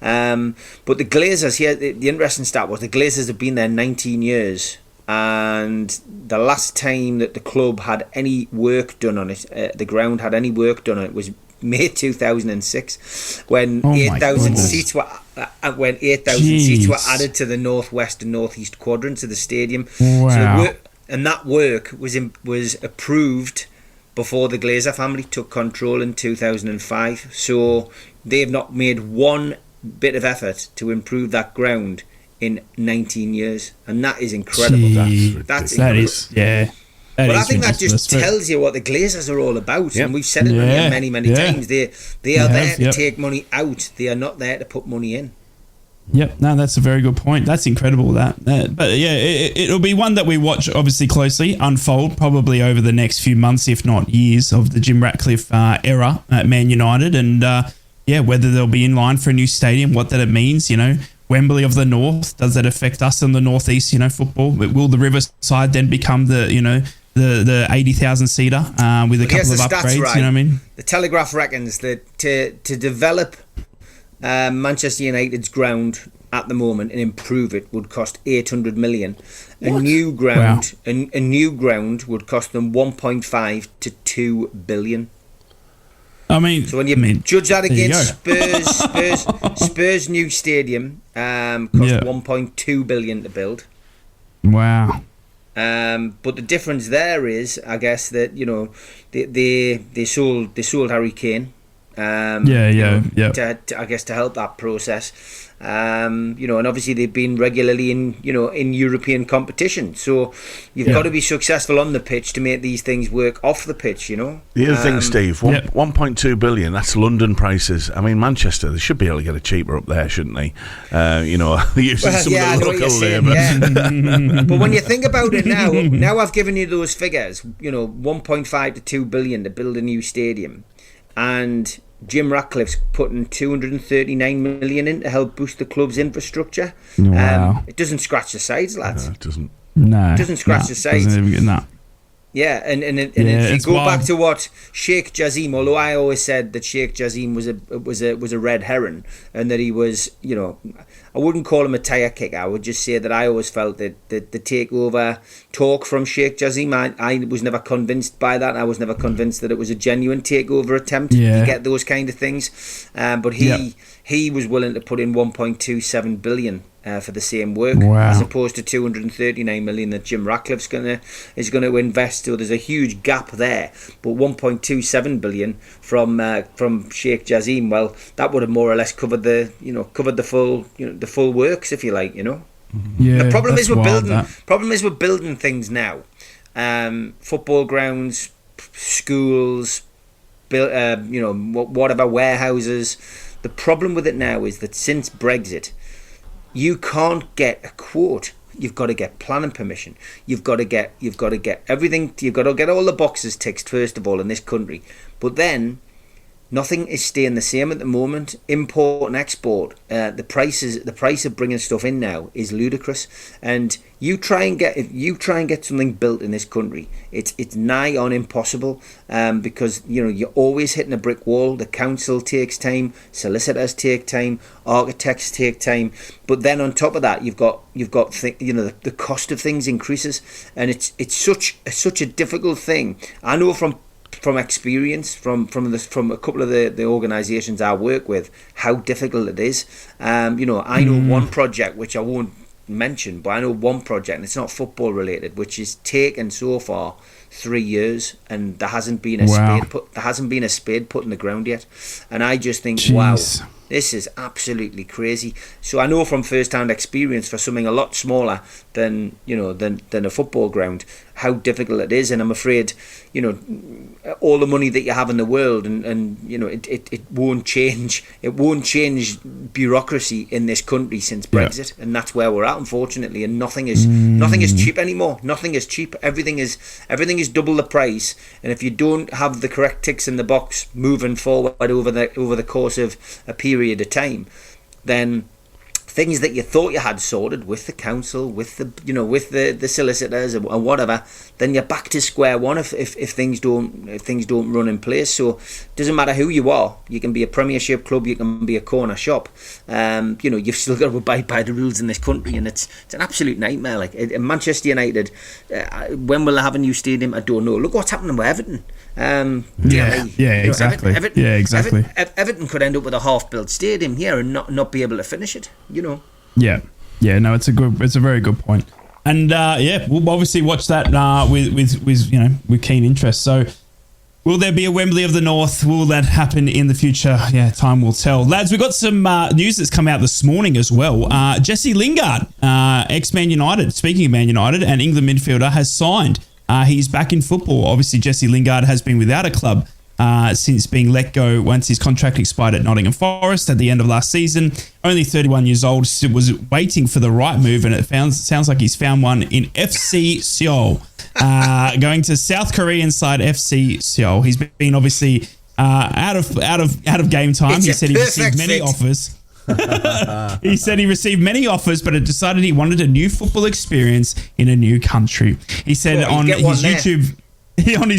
But the Glazers here, the interesting stat was the Glazers have been there 19 years. And the last time that the club had any work done on it, the ground had any work done on it, was May 2006, when 8,000 seats were seats were added to the northwest and northeast quadrants of the stadium. Wow. So that work was approved before the Glazer family took control in 2005. So they've not made one bit of effort to improve that ground in 19 years, and that is incredible. That's incredible. But I think that just tells you what the Glazers are all about, and we've said it many times. They are there to take money out. They are not there to put money in. Yep, no, that's a very good point. That's incredible. But yeah, it'll be one that we watch obviously closely unfold probably over the next few months, if not years, of the Jim Ratcliffe era at Man United, and whether they'll be in line for a new stadium, what that it means. Wembley of the North, does that affect us in the Northeast? Football. Will the Riverside then become the 80,000 seater with a couple of upgrades? Right. You know what I mean? The Telegraph reckons that to develop Manchester United's ground at the moment and improve it would cost 800 million. A new ground would cost them 1.5 to 2 billion. I mean, so when you judge that against Spurs' new stadium cost 1.2 billion to build. Wow. But the difference there is, I guess, that they sold Harry Kane. I guess to help that process. And obviously they've been regularly in European competition. So you've got to be successful on the pitch to make these things work off the pitch. The other thing, Steve, 1.2 billion. That's London prices. I mean, Manchester, they should be able to get it cheaper up there, shouldn't they? They're using some of the local labour. Yeah. But when you think about it now I've given you those figures. 1.5 to 2 billion to build a new stadium. And Jim Ratcliffe's putting 239 million in to help boost the club's infrastructure. Wow. It doesn't scratch the sides, lads. No, it doesn't. It doesn't scratch the sides. Doesn't even, no. Yeah, and if you go back to what Sheikh Jassim, although I always said that Sheikh Jassim was a red herring, and that he was, I wouldn't call him a tire kicker. I would just say that I always felt that the takeover talk from Sheikh Jassim, I was never convinced by that. I was never convinced that it was a genuine takeover attempt. Yeah. You get those kind of things, but he was willing to put in 1.27 billion. For the same work, as opposed to 239 million that Jim Ratcliffe's is going to invest. So there's a huge gap there. But 1.27 billion from Sheikh Jassim, well, that would have more or less covered the full works, if you like. Yeah, the problem is we're building things now. Football grounds, schools, whatever, warehouses. The problem with it now is that since Brexit, you can't get a quote. You've got to get planning permission. You've got to get everything. You've got to get all the boxes ticked first of all in this country. But then Nothing is staying the same at the moment. Import and export, the price of bringing stuff in now is ludicrous. And if you try and get something built in this country, it's nigh on impossible, because you're always hitting a brick wall. The council takes time, solicitors take time, architects take time, but then on top of that, you've got the cost of things increases, and it's such a difficult thing. I know from experience from a couple of the organisations I work with how difficult it is. I know one project which I won't mention, but I know one project, and it's not football related, which is taken so far 3 years, and there hasn't been a spade put in the ground yet. And I just think, wow, this is absolutely crazy. So I know from first-hand experience, for something a lot smaller than a football ground, how difficult it is. And I'm afraid, all the money that you have in the world, and it won't change. It won't change bureaucracy in this country since Brexit, and that's where we're at, unfortunately. And nothing is cheap anymore. Nothing is cheap. Everything is double the price. And if you don't have the correct ticks in the box moving forward over the course of a period of time, then things that you thought you had sorted with the council, with the solicitors and whatever, then you're back to square one if things don't run in place. So it doesn't matter who you are. You can be a Premiership club, you can be a corner shop. You've still got to abide by the rules in this country, and it's an absolute nightmare. Like Manchester United, when will they have a new stadium? I don't know. Look what's happening with Everton. Exactly. Everton could end up with a half-built stadium here and not be able to finish it. No, it's a very good point. And we'll obviously watch that with keen interest. So, will there be a Wembley of the North? Will that happen in the future? Yeah, time will tell. Lads, we've got some news that's come out this morning as well. Jesse Lingard, ex-Man United, speaking of Man United, and England midfielder, has signed. He's back in football. Obviously, Jesse Lingard has been without a club since being let go once his contract expired at Nottingham Forest at the end of last season. Only 31 years old, was waiting for the right move, and it sounds like he's found one in FC Seoul. Going to South Korean side FC Seoul. He's been obviously out of game time. He said he received many offers. He said he received many offers, but had decided he wanted a new football experience in a new country. He said on his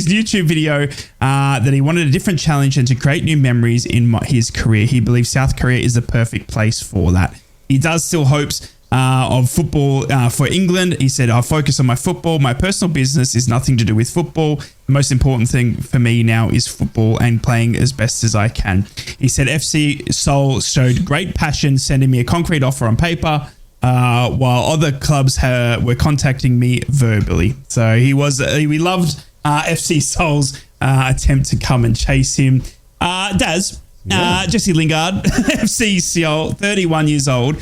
YouTube video that he wanted a different challenge and to create new memories in his career. He believes South Korea is the perfect place for that. He does still hopes of football for England. He said, I focus on my football. My personal business is nothing to do with football. The most important thing for me now is football and playing as best as I can. He said FC Seoul showed great passion, sending me a concrete offer on paper, while other clubs were contacting me verbally. So we loved FC Seoul's attempt to come and chase him. Daz, Jesse Lingard, FC Seoul, 31 years old.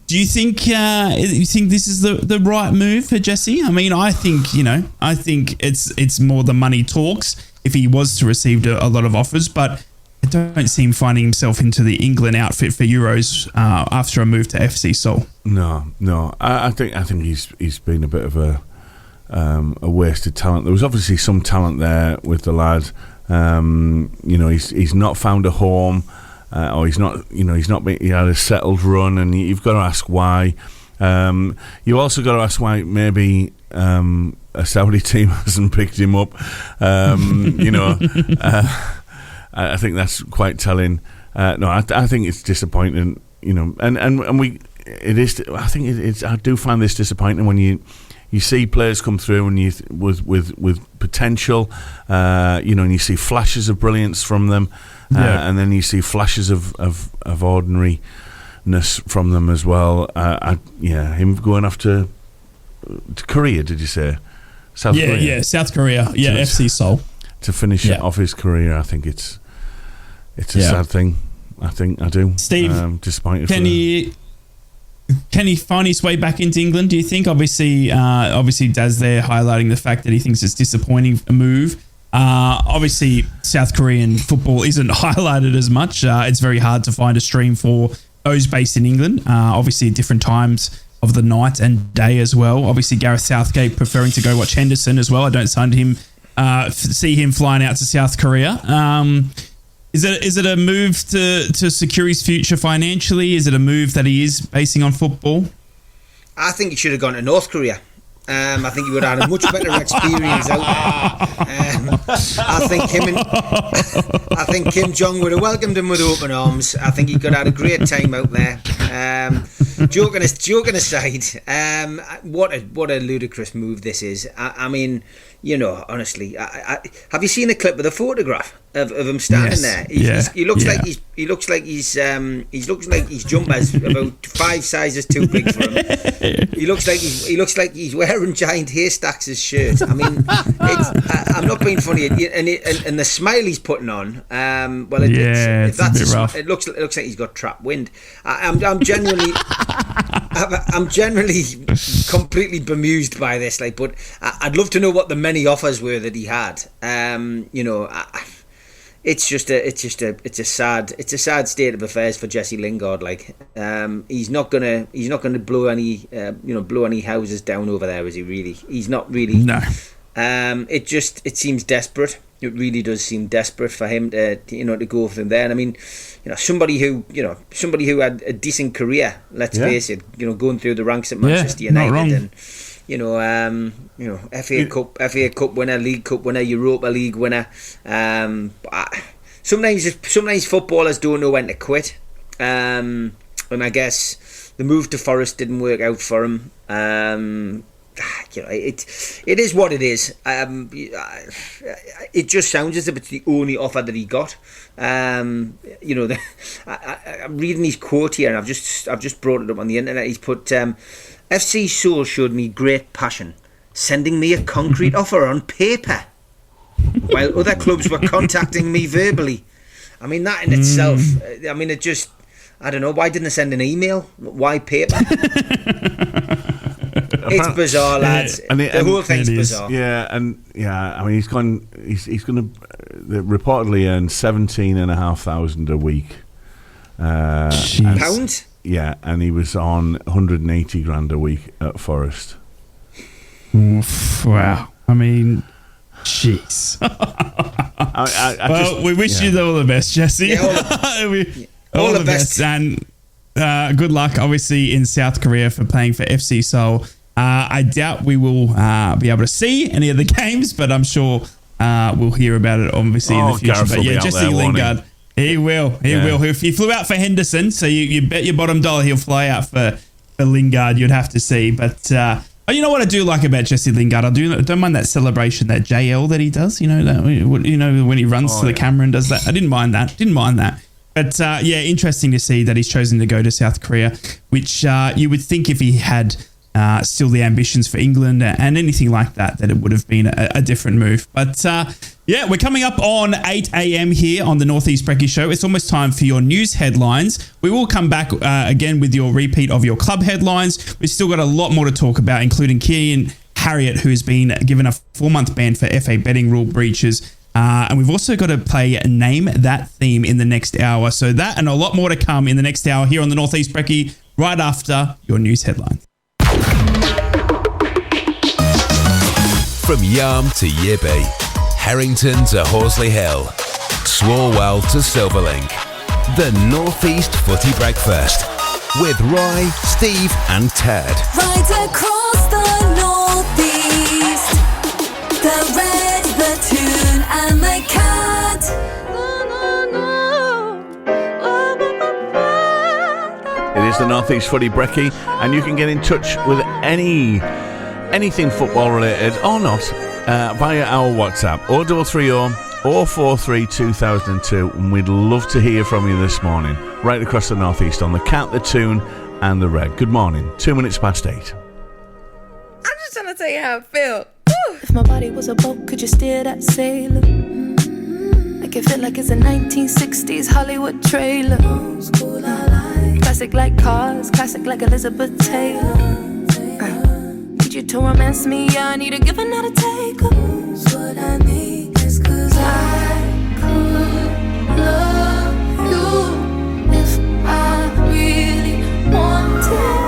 Do you think this is the right move for Jesse? I mean, I think it's more the money talks if he was to receive a lot of offers, but I don't see him finding himself into the England outfit for Euros after a move to FC Seoul. No. I think he's been a bit of a wasted talent. There was obviously some talent there with the lad. He's not found a home. Or he had a settled run, and you've got to ask why. You also got to ask why maybe a Saudi team hasn't picked him up. I think that's quite telling. I think it's disappointing. I do find this disappointing when you see players come through and with potential, and you see flashes of brilliance from them. And then you see flashes of ordinariness from them as well. Him going off to Korea, did you say? South Korea? Yeah, South Korea. FC Seoul. To finish off his career, I think it's a sad thing. I do. Steve, disappointed. Can he find his way back into England, do you think? Obviously Daz there highlighting the fact that he thinks it's a disappointing move. Obviously, South Korean football isn't highlighted as much. It's very hard to find a stream for those based in England. Obviously, at different times of the night and day as well. Obviously, Gareth Southgate preferring to go watch Henderson as well. I don't see him flying out to South Korea. Is it a move to secure his future financially? Is it a move that he is basing on football? I think he should have gone to North Korea. I think he would have had a much better experience out there. I think Kim Jong would have welcomed him with open arms. I think he could have had a great time out there. Joking aside, what a ludicrous move this is. I mean, honestly, have you seen a clip of the photograph of him standing there? He looks like his jumper's about 5 sizes too big for him. He looks like he's wearing giant haystacks as shirt. I mean, I'm not being funny. And the smile he's putting on, it's a bit rough. It looks like he's got trap wind. I'm generally completely bemused by this, but I'd love to know what the many offers were that he had. It's a sad state of affairs for Jesse Lingard. He's not gonna blow any houses down over there, is he? Really, he's not really. No. It seems desperate. It really does seem desperate for him to go from there. And I mean, somebody who had a decent career. Let's face it. Going through the ranks at Manchester United, and FA Cup winner, League Cup winner, Europa League winner. Sometimes footballers don't know when to quit. And I guess the move to Forest didn't work out for him. It is what it is. It just sounds as if it's the only offer that he got. I'm reading his quote here, and I've just brought it up on the internet. He's put, FC Seoul showed me great passion, sending me a concrete offer on paper, while other clubs were contacting me verbally. I mean, that in itself, I don't know, why didn't they send an email? Why paper? It's bizarre, lads. The whole thing's bizarre. I mean, he's going to reportedly earn 17,500 a week. Pounds? Yeah, and he was on 180 grand a week at Forest. Oof, wow. I mean, jeez. We wish you all the best, Jesse. Yeah, all the best. And good luck, obviously, in South Korea for playing for FC Seoul. I doubt we will be able to see any of the games, but I'm sure we'll hear about it, obviously, in the future. Gareth but yeah, Jesse Lingard, he will. He flew out for Henderson, so you bet your bottom dollar he'll fly out for Lingard. You'd have to see. But you know what I do like about Jesse Lingard? I don't mind that celebration, that JL that he does. When he runs to the camera and does that. I didn't mind that. But interesting to see that he's chosen to go to South Korea, which you would think if he had still the ambitions for England and anything like that it would have been a different move. But we're coming up on 8 a.m. here on the North East Brekky Show. It's almost time for your news headlines. We will come back again with your repeat of your club headlines. We've still got a lot more to talk about, including Kian Harriott, who has been given a 4-month ban for FA betting rule breaches. And we've also got to play Name That Theme in the next hour. So that and a lot more to come in the next hour here on the North East Brekky, right after your news headlines. From Yarm to Yibby, Harrington to Horsley Hill, Swarwell to Silverlink, the North East Footy Breakfast with Roy, Steve and Ted. Right across the North East, the Red, the Toon and the Cat. It is the North East Footy Brekky, and you can get in touch with anything football related or not via our WhatsApp 0330 043 2002, and we'd love to hear from you this morning right across the North East on the Cat, the Toon and the Red. Good morning, 2 minutes past 8. I'm just trying to tell you how I feel. If my body was a boat, could you steer that sailor? Make it feel like it's a 1960s Hollywood trailer. Classic like cars, classic like Elizabeth Taylor. Need you to romance me, I need a give and not a take. What I need is 'cause I could love you if I really wanted.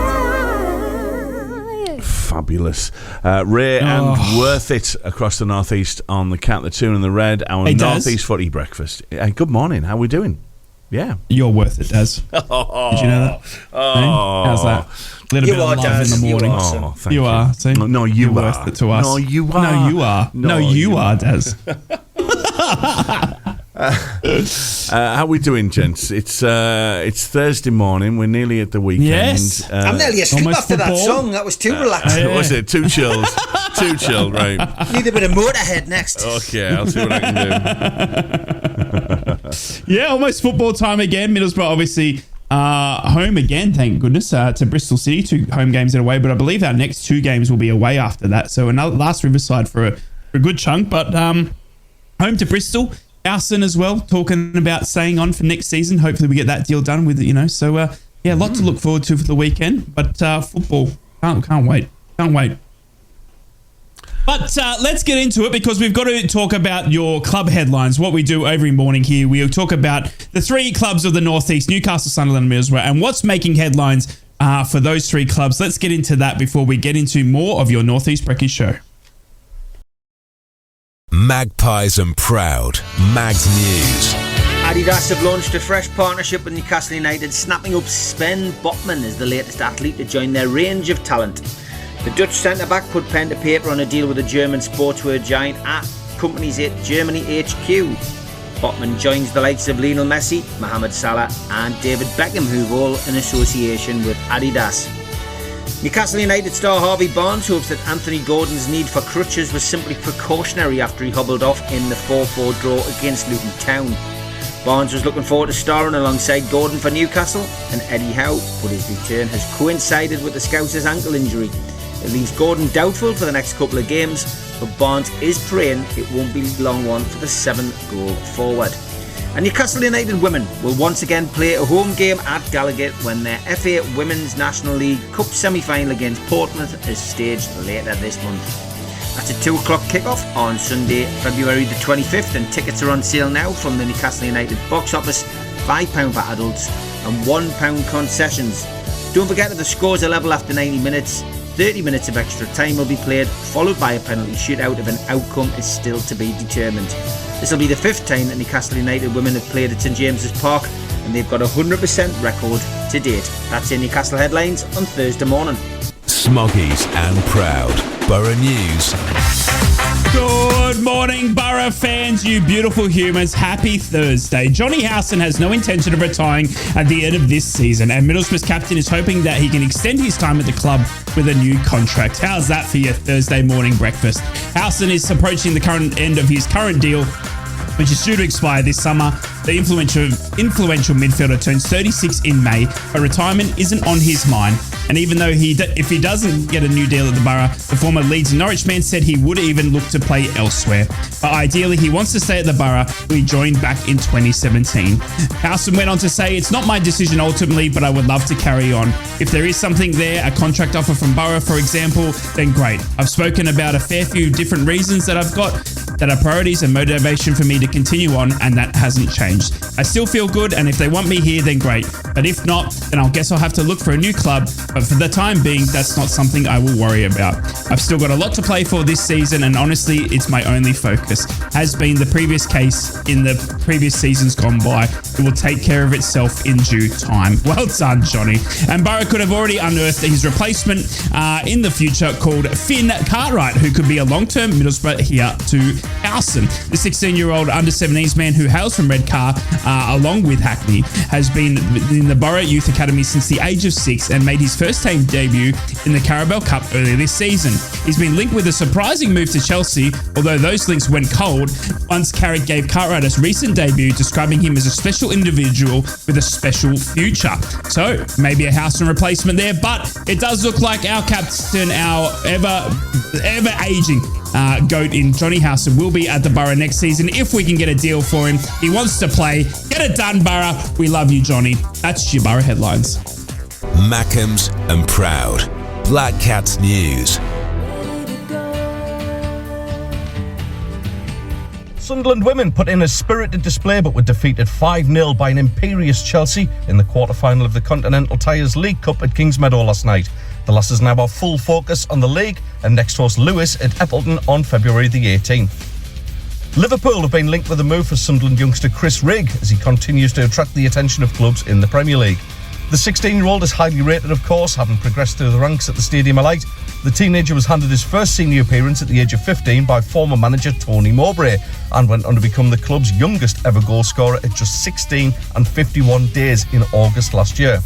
fabulous. Rare and worth it across the North East on the Cat, the Toon and the Red, our North East Footy breakfast. Good morning, how are we doing? Yeah. You're worth it, Daz. Did you know that? Oh. How's that? A little bit of love Daz. in the morning. Thank You are. See? No, You're are. worth it to us. No, you are. No, you are. No, you are, Daz. How we doing, gents? It's Thursday morning. We're nearly at the weekend. Yes. I'm nearly asleep almost after that football. song. That was too relaxing. What was it? Too chilled. Too chilled, right? Need a bit of Motorhead next. Okay, I'll see what I can do. Yeah, almost football time again. Middlesbrough obviously home again, thank goodness, to Bristol City. 2 home games in away, but I believe our next 2 games will be away after that. So another last Riverside for a good chunk, but home to Bristol. Alson as well, talking about staying on for next season. Hopefully we get that deal done with it, So, a lot to look forward to for the weekend. But football, can't wait. But let's get into it because we've got to talk about your club headlines, what we do every morning here. We'll talk about the 3 clubs of the North East, Newcastle, Sunderland and Middlesbrough, and what's making headlines for those 3 clubs. Let's get into that before we get into more of your North East Brekky show. Magpies and Proud, Mags News. Adidas have launched a fresh partnership with Newcastle United, snapping up Sven Botman as the latest athlete to join their range of talent. The Dutch centre-back put pen to paper on a deal with the German sportswear giant at company's Germany HQ. Botman joins the likes of Lionel Messi, Mohamed Salah and David Beckham, who've all an association with Adidas. Newcastle United star Harvey Barnes hopes that Anthony Gordon's need for crutches was simply precautionary after he hobbled off in the 4-4 draw against Luton Town. Barnes was looking forward to starring alongside Gordon for Newcastle and Eddie Howe, but his return has coincided with the Scousers' ankle injury. It leaves Gordon doubtful for the next couple of games, but Barnes is praying it won't be a long one for the 7-goal forward. And Newcastle United women will once again play a home game at Gallowgate when their FA Women's National League Cup semi-final against Portsmouth is staged later this month. That's a 2 o'clock kick-off on Sunday, February the 25th, and tickets are on sale now from the Newcastle United box office, £5 for adults and £1 concessions. Don't forget that the scores are level after 90 minutes. 30 minutes of extra time will be played, followed by a penalty shootout if an outcome is still to be determined. This will be the 5th time that Newcastle United women have played at St James's Park, and they've got a 100% record to date. That's in Newcastle headlines on Thursday morning. Smoggies and Proud, Borough News. Good morning, Borough fans, you beautiful humans. Happy Thursday. Johnny Howson has no intention of retiring at the end of this season, and Middlesbrough's captain is hoping that he can extend his time at the club with a new contract. How's that for your Thursday morning breakfast? Howson is approaching the current end of his current deal, which is due to expire this summer. The influential midfielder turns 36 in May, but retirement isn't on his mind. And even though if he doesn't get a new deal at the Borough, the former Leeds and Norwich man said he would even look to play elsewhere. But ideally, he wants to stay at the Borough, who he joined back in 2017. Howson went on to say, "It's not my decision ultimately, but I would love to carry on. If there is something there, a contract offer from Borough, for example, then great. I've spoken about a fair few different reasons that I've got that are priorities and motivation for me to continue on, and that hasn't changed. I still feel good, and if they want me here, then great. But if not, then I'll guess I'll have to look for a new club. But for the time being, that's not something I will worry about. I've still got a lot to play for this season, and honestly, it's my only focus. Has been the previous case in the previous seasons gone by. It will take care of itself in due time." Well done, Johnny. And Borough could have already unearthed his replacement in the future, called Finn Cartwright, who could be a long-term Middlesbrough here to Alson. The 16-year-old under-17s man who hails from Redcar, along with Hackney, has been in the Borough Youth Academy since the age of 6 and made his first team debut in the Carabao Cup earlier this season. He's been linked with a surprising move to Chelsea, although those links went cold once Carrick gave Cartwright his recent debut, describing him as a special individual with a special future. So, maybe a Howson replacement there, but it does look like our captain, our ever-aging GOAT in Johnny Howson, will be at the Borough next season if we can get a deal for him. He wants to play. Get it done, Borough. We love you, Johnny. That's your Borough headlines. Mackems and Proud, Black Cats News. Sunderland women put in a spirited display but were defeated 5-0 by an imperious Chelsea in the quarter-final of the Continental Tires League Cup at Kingsmeadow last night. The Lasses now have full focus on the league and next host Lewis at Eppleton on February the 18th. Liverpool have been linked with a move for Sunderland youngster Chris Rigg as he continues to attract the attention of clubs in the Premier League. The 16-year-old is highly rated, of course, having progressed through the ranks at the Stadium of Light. The teenager was handed his first senior appearance at the age of 15 by former manager Tony Mowbray and went on to become the club's youngest ever goal scorer at just 16 and 51 days in August last year.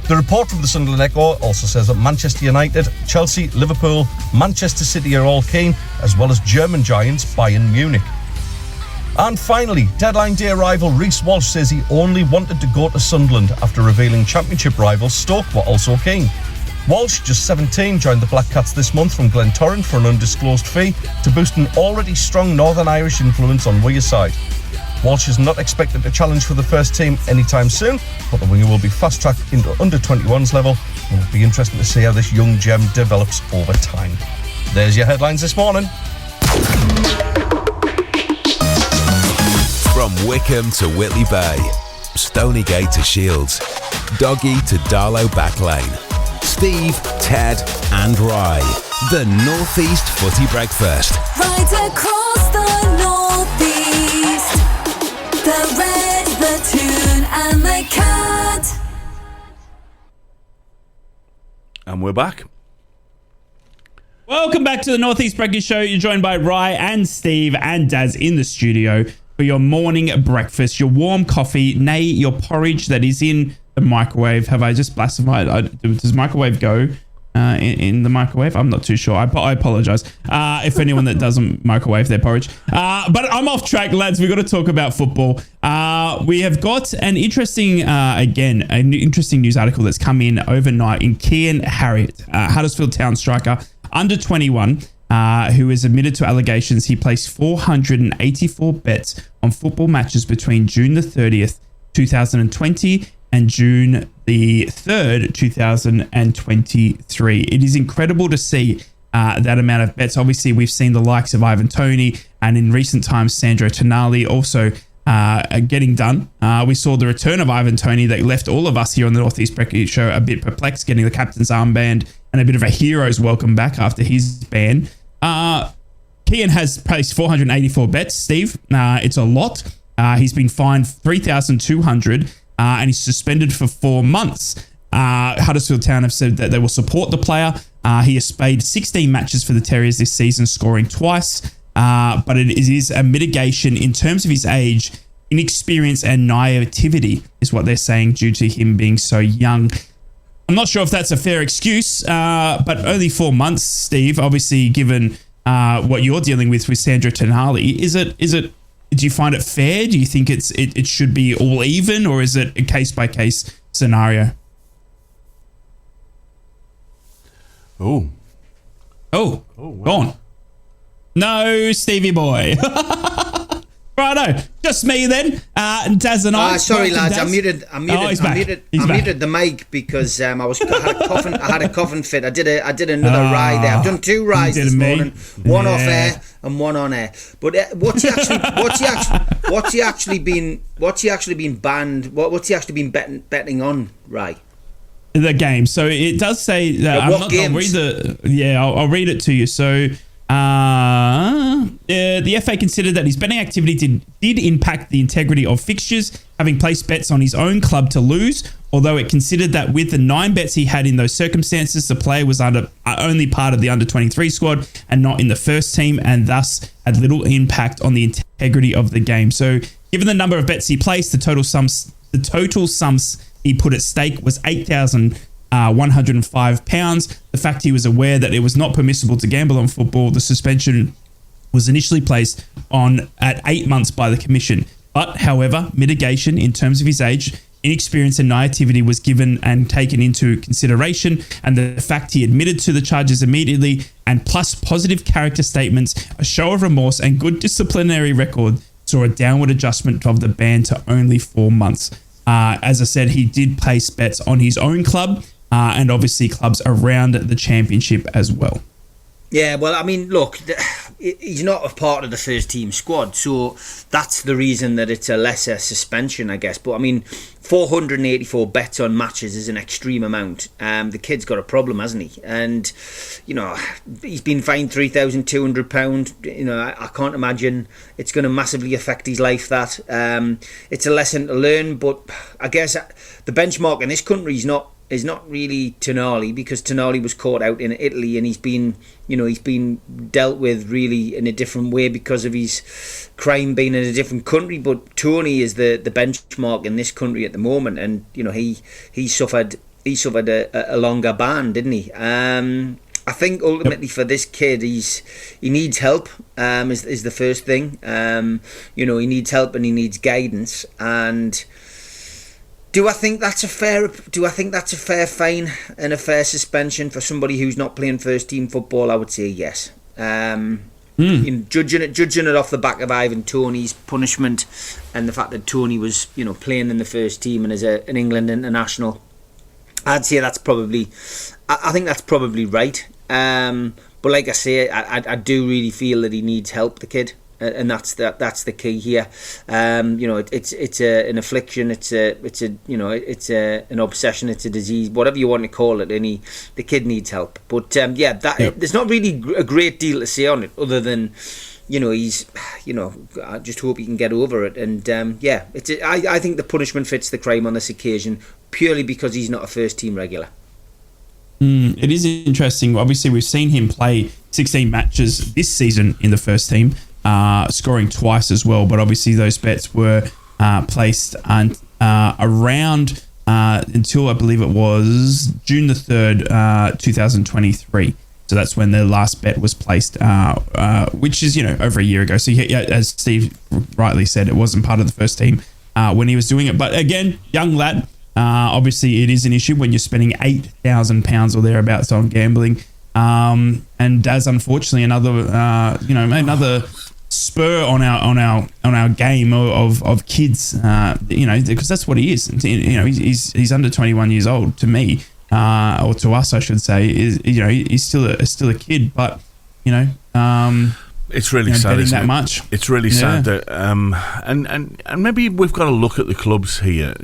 The report from the Sunderland Echo also says that Manchester United, Chelsea, Liverpool, Manchester City are all keen, as well as German giants Bayern Munich. And finally, deadline day rival Reece Walsh says he only wanted to go to Sunderland after revealing championship rivals Stoke were also keen. Walsh, just 17, joined the Black Cats this month from Glentoran for an undisclosed fee to boost an already strong Northern Irish influence on Weir's side. Walsh is not expected to challenge for the first team anytime soon, but the winger will be fast-tracked into under-21s level, and it'll be interesting to see how this young gem develops over time. There's your headlines this morning. From Wickham to Whitley Bay, Stonygate to Shields, Doggy to Darlow Backlane, Steve, Ted and Rye. The North East Footy Breakfast. Right across the North East. The Red, the Toon and the Cat. And we're back. Welcome back to the North East Brekky Show. You're joined by Rye and Steve and Daz in the studio for your morning breakfast, your warm coffee, nay, your porridge that is in the microwave. Have I just blasphemized? Does microwave go in the microwave? I'm not too sure. I apologize if anyone that doesn't microwave their porridge. But I'm off track, lads. We've got to talk about football. We have got an interesting, interesting news article that's come in overnight in Cian Harriott, Huddersfield Town striker, under 21, who is admitted to allegations he placed 484 bets on football matches between June the 30th, 2020 and June the 3rd, 2023. It is incredible to see that amount of bets. Obviously, we've seen the likes of Ivan Toney and in recent times, Sandro Tonali also getting done. We saw the return of Ivan Toney that left all of us here on the North East Brekky Show a bit perplexed, getting the captain's armband and a bit of a hero's welcome back after his ban. Cian has placed 484 bets, Steve. It's a lot. He's been fined $3,200 and he's suspended for 4 months. Huddersfield Town have said that they will support the player. He has played 16 matches for the Terriers this season, scoring twice. But it is a mitigation in terms of his age, inexperience and naivety is what they're saying due to him being so young. I'm not sure if that's a fair excuse, but only 4 months, Steve, obviously given what you're dealing with Sandro Tonali. Is it? Do you find it fair? Do you think it should be all even, or is it a case-by-case scenario? Oh, wow. Go on. No, Stevie boy. Righto, just me then. Daz and I. Sorry, lads. I muted the mic because I had a coughing fit. I did another rye there. I've done 2 ryes this morning. One off air and one on air. But what's he actually been banned? What's he actually been betting on, Rye? The game. So it does say that. What games? I'll read it to you. So. The FA considered that his betting activity did impact the integrity of fixtures, having placed bets on his own club to lose, although it considered that with the 9 bets he had in those circumstances, the player was only part of the under-23 squad and not in the first team, and thus had little impact on the integrity of the game. So given the number of bets he placed, the total sums he put at stake was £8,105. The fact he was aware that it was not permissible to gamble on football, the suspension was initially placed on at 8 months by the commission. But, however, mitigation in terms of his age, inexperience and naivety was given and taken into consideration, and the fact he admitted to the charges immediately, and plus positive character statements, a show of remorse and good disciplinary record, saw a downward adjustment of the ban to only 4 months. As I said, he did place bets on his own club and obviously clubs around the championship as well. Yeah, well, I mean, look, he's not a part of the first team squad, so that's the reason that it's a lesser suspension, I guess. But I mean, 484 bets on matches is an extreme amount. The kid's got a problem, hasn't he? And, you know, he's been fined £3,200. You know, I can't imagine it's going to massively affect his life, that. It's a lesson to learn, but I guess the benchmark in this country is not really Tonali, because Tonali was caught out in Italy and he's been dealt with really in a different way because of his crime being in a different country. But Tony is the benchmark in this country at the moment, and you know he suffered a longer ban, didn't he? I think ultimately for this kid, he needs help. Is the first thing. You know, he needs help and he needs guidance. And do I think that's a fair fine and a fair suspension for somebody who's not playing first team football? I would say yes. You know, judging it off the back of Ivan Toney's punishment and the fact that Toney was, you know, playing in the first team and as an England international, I'd say that's probably. I think that's probably right. But like I say, I do really feel that he needs help, the kid. And that's the key here. You know, it's an affliction. It's an obsession. It's a disease, whatever you want to call it. And the kid needs help. But there's not really a great deal to say on it, other than, you know, I just hope he can get over it. And I think the punishment fits the crime on this occasion, purely because he's not a first team regular. It is interesting. Obviously, we've seen him play 16 matches this season in the first team. Scoring twice as well, but obviously those bets were placed around until I believe it was June the 3rd, 2023. So that's when the last bet was placed, which is, you know, over a year ago. So yeah, as Steve rightly said, it wasn't part of the first team when he was doing it. But again, young lad, obviously it is an issue when you're spending £8,000 or thereabouts on gambling. And as unfortunately another spur on our game of kids, you know, because that's what he is. You know, he's under 21 years old to me, or to us, I should say. Is, you know, he's still a kid, but you know, it's really sad, isn't that it? much. It's really sad that, and maybe we've got to look at the clubs here,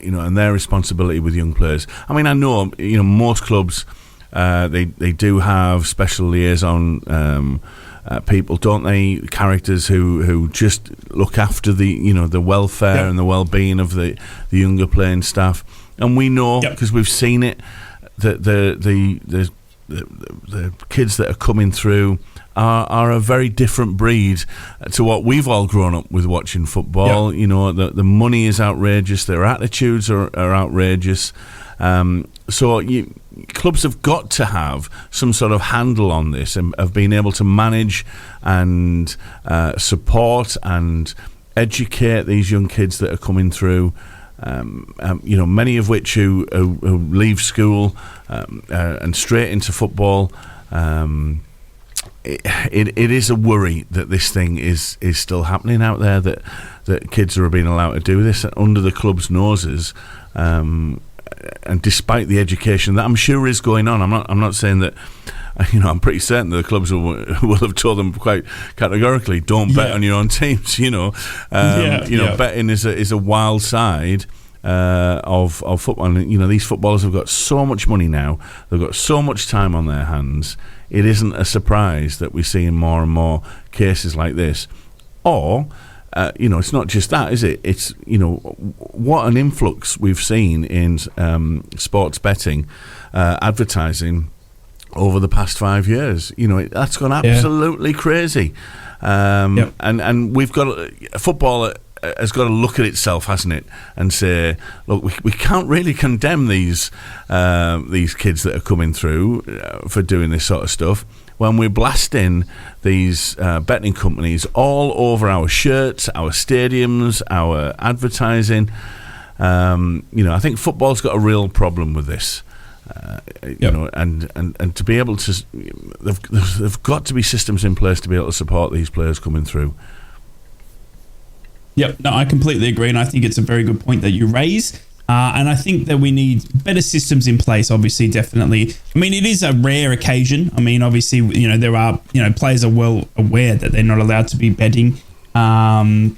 you know, and their responsibility with young players. I mean, I know, you know, most clubs. They do have special liaison people, don't they? Characters who just look after the welfare and the well-being of the younger playing staff. And we know, because we've seen it, that the kids that are coming through are a very different breed to what we've all grown up with watching football. You know, the money is outrageous, their attitudes are outrageous. So clubs have got to have some sort of handle on this, and of being able to manage and support and educate these young kids that are coming through. You know, many of which who leave school and straight into football. It is a worry that this thing is still happening out there, that kids are being allowed to do this under the club's noses. And despite the education that I'm sure is going on, I'm not saying that, you know, I'm pretty certain that the clubs will have told them quite categorically, don't bet on your own teams. You know, betting is a wild side of football. And, you know, these footballers have got so much money now, they've got so much time on their hands. It isn't a surprise that we're seeing more and more cases like this. Or you know, it's not just that, is it? It's, you know, what an influx we've seen in sports betting, advertising over the past 5 years. You know, that's gone absolutely crazy. And we've got football has got to look at itself, hasn't it, and say, look, we can't really condemn these kids that are coming through for doing this sort of stuff, when we're blasting these betting companies all over our shirts, our stadiums, our advertising. You know, I think football's got a real problem with this. You know, and to be able to, they've got to be systems in place to be able to support these players coming through. Yep, no, I completely agree, and I think it's a very good point that you raise. And I think that we need better systems in place, obviously, definitely. I mean, it is a rare occasion. I mean, obviously, there are, players are well aware that they're not allowed to be betting. And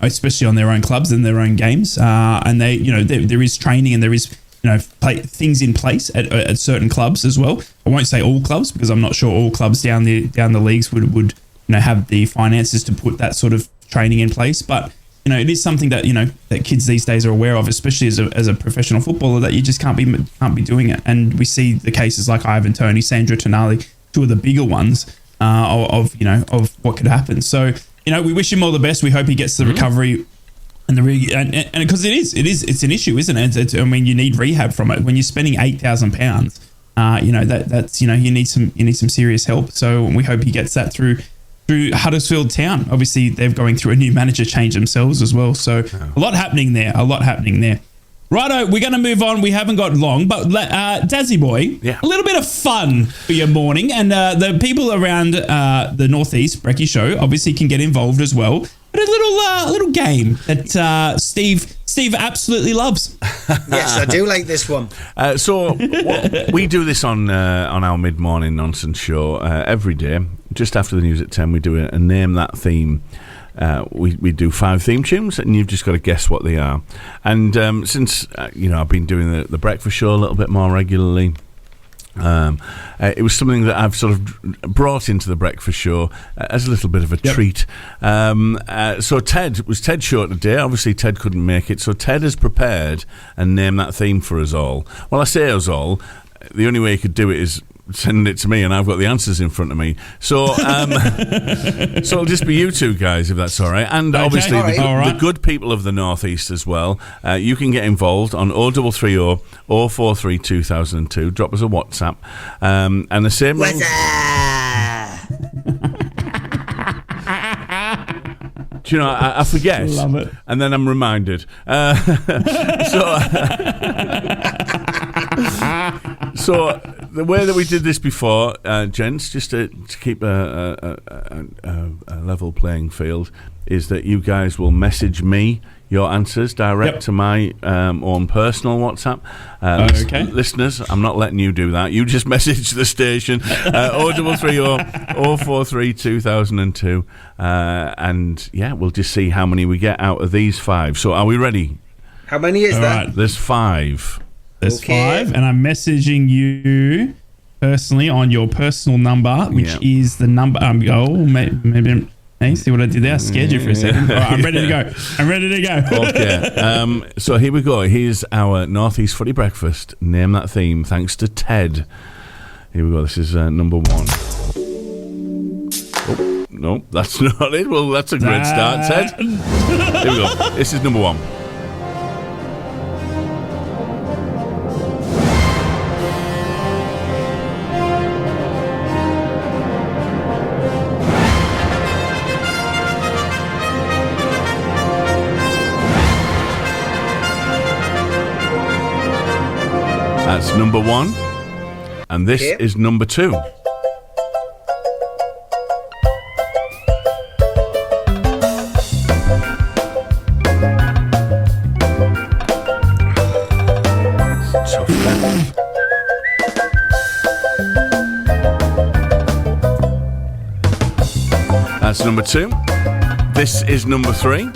especially on their own clubs and their own games. And they, there is training and there is, things in place at certain clubs as well. I won't say all clubs because I'm not sure all clubs down the leagues would have the finances to put that sort of training in place. But it is something that that kids these days are aware of, especially as a professional footballer, that you just can't be doing it. And we see the cases like Ivan Toney, Sandro Tonali, two of the bigger ones of what could happen. So we wish him all the best. We hope he gets the recovery. And because it's an issue, isn't it? I mean, you need rehab from it when you're spending £8,000. That's you need some serious help. So we hope he gets that through Huddersfield Town. Obviously, they're going through a new manager change themselves as well. So a lot happening there. Righto, we're going to move on. We haven't got long, but Dazzy Boy, a little bit of fun for your morning, and the people around the North East Brekky show obviously can get involved as well. But a little game that Steve absolutely loves. Yes, I do like this one. So we do this on our mid-morning nonsense show every day. Just after the news at 10, we do a name that theme. We do 5 theme tunes, and you've just got to guess what they are. And since I've been doing the breakfast show a little bit more regularly, it was something that I've sort of brought into the breakfast show as a little bit of a treat. So Ted's show today. Obviously, Ted couldn't make it, so Ted has prepared and named that theme for us all. Well, I say us all. The only way he could do it is send it to me, and I've got the answers in front of me. So, so it'll just be you two guys, if that's all right. And obviously, the good people of the North East as well. You can get involved on 0330 043 2002. Drop us a WhatsApp. And the same. Do you know, I forget. Love it. And then I'm reminded. So the way that we did this before, gents, just to keep a level playing field, is that you guys will message me your answers direct to my own personal WhatsApp. Listeners, I'm not letting you do that. You just message the station 0330 043 2002, and we'll just see how many we get out of these 5. So are we ready? How many is that? Right, there's 5. There's 5, and I'm messaging you personally on your personal number, which is the number. Maybe. Hey, see what I did there? I scared you for a second. All right, I'm ready to go. Okay. So here we go. Here's our North East Footy Breakfast. Name that theme. Thanks to Ted. Here we go. This is number 1. Oh, no, that's not it. Well, that's a great start, Ted. Here we go. This is number 1. That's number 1, and this is number 2. That's number 2. This is number 3.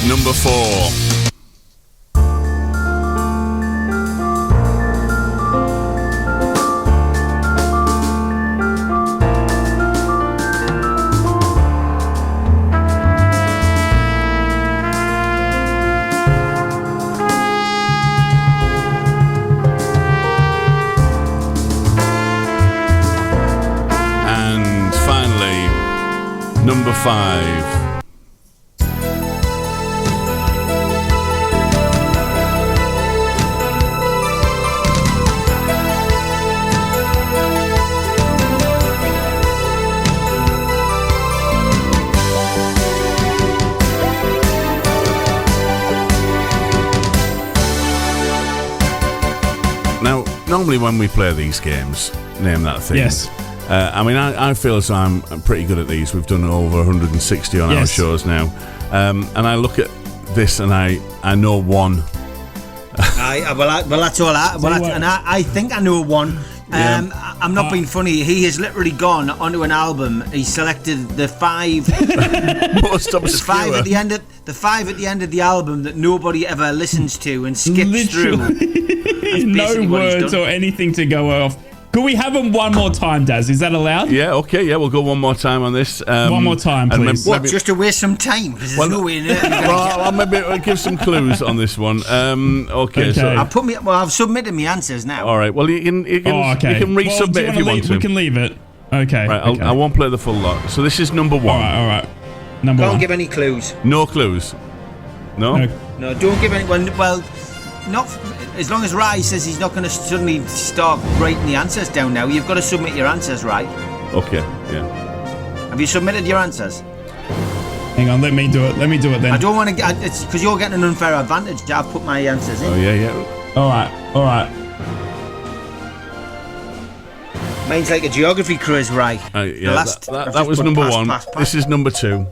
Number 4. And finally, number 5. normally when we play these games, name that thing. Yes. I mean, I feel as I'm pretty good at these. We've done over 160 on our shows now. And I look at this and I know one. Well, that's all. I think I know one. I'm not being funny. He has literally gone onto an album. He selected the 5 most obscure. the five at the end of the album that nobody ever listens to and skips through. No words or anything to go off. Could we have them one more time, Daz? Is that allowed? Yeah, okay, yeah, we'll go one more time on this. One more time, please. Just to waste some time? Because there's no way in it. I'll maybe give some clues on this one. Okay. So I've submitted my answers now. All right, well, you can resubmit if you want to. We can leave it. Okay. Right, okay. I won't play the full lot. So this is number 1. All right. Number 1. Don't give any clues. No clues? No, don't give any. Well, not as long as Rai says he's not going to suddenly start writing the answers down now. You've got to submit your answers, right? Okay, yeah. Have you submitted your answers? Hang on, let me do it then. I don't want to get... It's because you're getting an unfair advantage. I've put my answers in. Oh, yeah. All right. Mine's like a geography quiz, Rai. Yeah, that was number 1. Pass. This is number 2.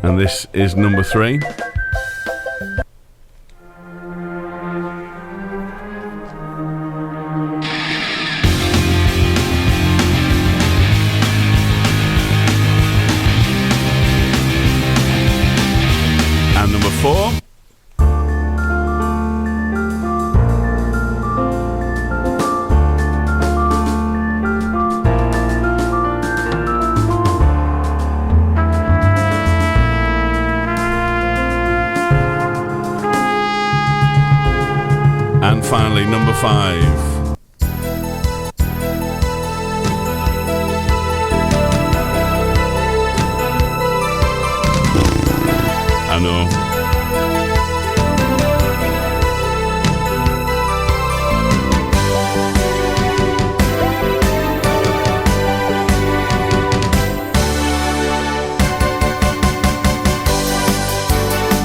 And this is number 3. And number 4. And finally, number 5. I know.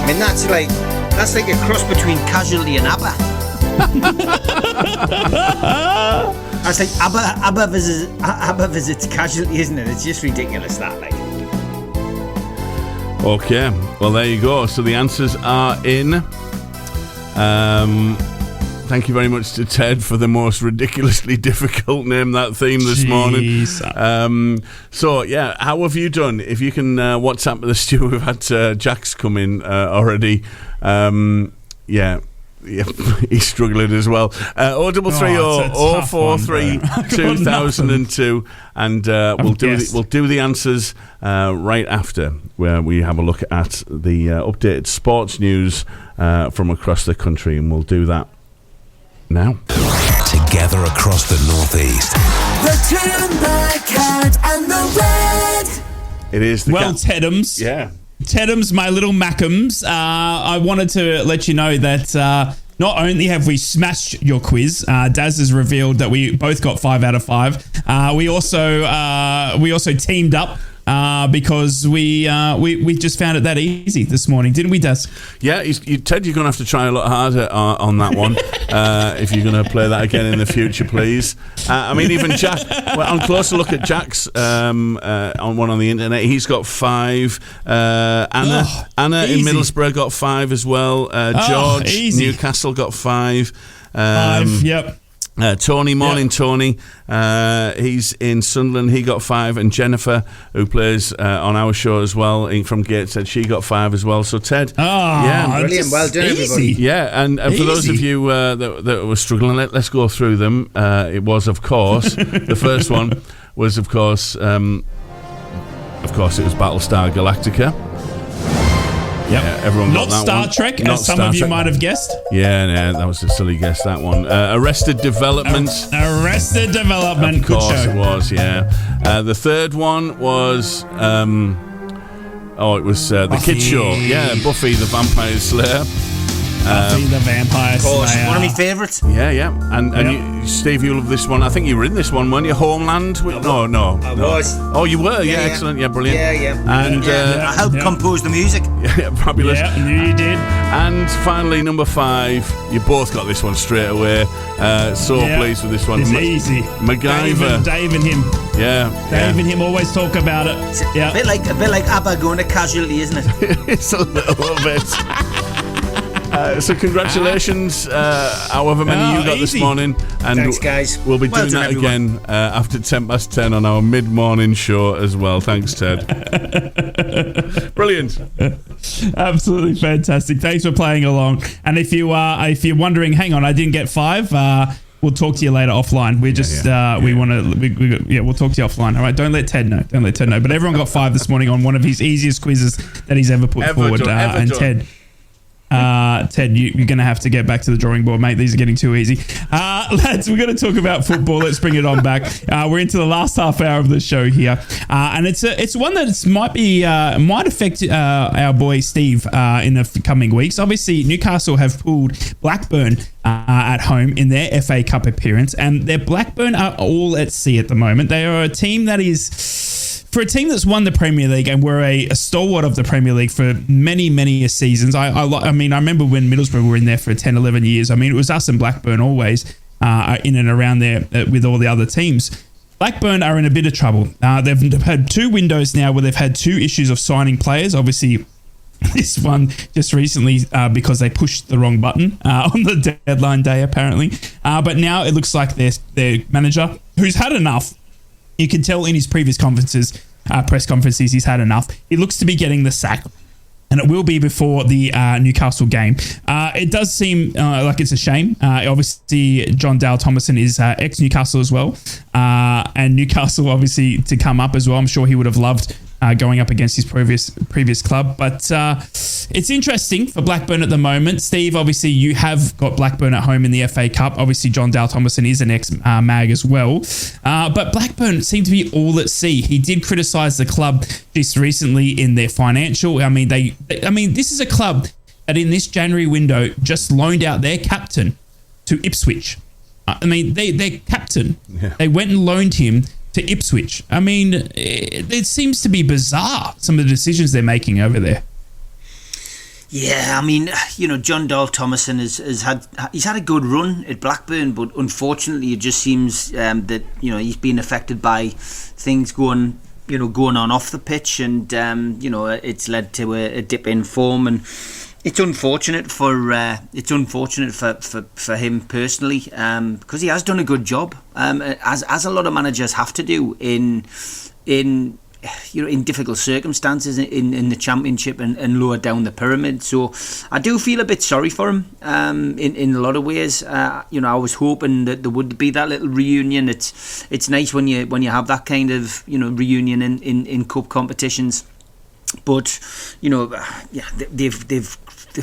I mean, that's like a cross between Casualty and ABBA. That's like ABBA visits Casualty, isn't it? It's just ridiculous, that, like. Okay, well, there you go. So the answers are in. Thank you very much to Ted for the most ridiculously difficult name that theme this morning. So, yeah, how have you done? If you can WhatsApp the stew, we've had Jack's come in already. Yeah, he's struggling as well. 0330 043 2002, and we'll do the answers right after, where we have a look at the updated sports news from across the country, and we'll do that now. Together across the North East. The tune, the cat, and the red. It is the Tedums. Yeah. Tedums, my little Mackums. I wanted to let you know that not only have we smashed your quiz, Daz has revealed that we both got 5 out of 5. We also teamed up because we just found it that easy this morning, didn't we, Daz? Yeah, Ted, you're going to have to try a lot harder on that one if you're going to play that again in the future, please. I mean, even Jack, on closer look at Jack's on one on the internet, he's got 5. Anna in Middlesbrough got 5 as well. George, Newcastle got 5. 5, yep. Tony, Tony. He's in Sunderland. He got 5, and Jennifer, who plays on our show as well, from Gateshead, she got 5 as well. So Ted, brilliant, well done, everybody. Yeah, and for those of you that were struggling, let's go through them. It was, of course, the first one was, of course, it was Battlestar Galactica. Yep. Yeah, everyone got that Star one. Trek, Not as some Star of you Trek. might have guessed. Yeah, that was a silly guess, that one. Arrested Development. Arrested Development. Of course good show. it was, yeah. The third one was... it was The Kid Show. Yeah, Buffy the Vampire Slayer. Buffy the Vampire Of course, Slayer. one of my favourites. Yeah. And you, Steve, you love this one. I think you were in this one, weren't you? Homeland? No. I was. Oh, you were? Yeah, excellent. Yeah, brilliant. Yeah. And I helped compose the music. yeah, fabulous. Yeah, you did. And finally, number 5. You both got this one straight away. So pleased with this one. It's easy. MacGyver. Dave and him. Yeah. Dave and him always talk about it. It's a bit like ABBA going to Casualty, isn't it? It's a little bit. So congratulations, however many you got this morning. And thanks, guys. We'll be Well doing done, that everyone. again after 10:10 on our mid-morning show as well. Thanks, Ted. Brilliant. Absolutely fantastic. Thanks for playing along. And if you're wondering, hang on, I didn't get 5. We'll talk to you later offline. We're just we'll talk to you offline. All right, don't let Ted know. But everyone got 5 this morning on one of his easiest quizzes that he's ever put forward. And done. Ted, you're going to have to get back to the drawing board, mate. These are getting too easy. Lads, we're going to talk about football. Let's bring it on back. We're into the last half hour of the show here. And it's one that might affect our boy Steve in the coming weeks. Obviously, Newcastle have pulled Blackburn at home in their FA Cup appearance. And their Blackburn are all at sea at the moment. They are a team that is... For a team that's won the Premier League and were a stalwart of the Premier League for many, many seasons. I remember when Middlesbrough were in there for 10, 11 years. I mean, it was us and Blackburn always in and around there with all the other teams. Blackburn are in a bit of trouble. They've had 2 windows now where they've had 2 issues of signing players. Obviously, this one just recently because they pushed the wrong button on the deadline day, apparently. But now it looks like their manager, who's had enough. You can tell in his previous press conferences, he's had enough. He looks to be getting the sack, and it will be before the Newcastle game. It does seem like it's a shame. Obviously, John Dale Thomason is ex-Newcastle as well, and Newcastle obviously to come up as well. I'm sure he would have loved going up against his previous club. But it's interesting for Blackburn at the moment. Steve, obviously you have got Blackburn at home in the FA Cup. Obviously John Dale Thomason is an ex-Mag as well. But Blackburn seem to be all at sea. He did criticise the club just recently in their financial. I mean, this is a club that in this January window just loaned out their captain to Ipswich. I mean, their captain, they went and loaned him to Ipswich. I mean, it seems to be bizarre, some of the decisions they're making over there. Yeah, I mean, John Dale Thomason has had a good run at Blackburn, but unfortunately, it just seems that he's been affected by things going on off the pitch, and it's led to a dip in form, and it's unfortunate for him personally, because he has done a good job, as a lot of managers have to do in difficult circumstances in the Championship and lower down the pyramid. So I do feel a bit sorry for him in a lot of ways. I was hoping that there would be that little reunion. It's nice when you have that kind of reunion in cup competitions, but they've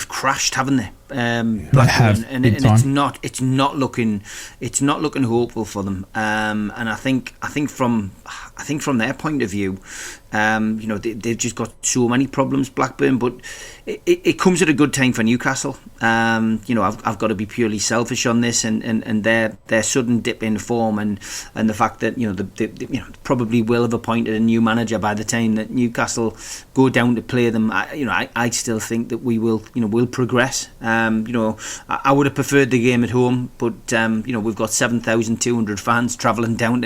crashed, haven't they? They have, and it's not looking hopeful for them. And I think from their point of view, they've just got so many problems, Blackburn. But it comes at a good time for Newcastle. I've got to be purely selfish on this, and their sudden dip in form, and the fact that they probably will have appointed a new manager by the time that Newcastle go down to play them. I still think that we will progress. I would have preferred the game at home, but we've got 7,200 fans travelling down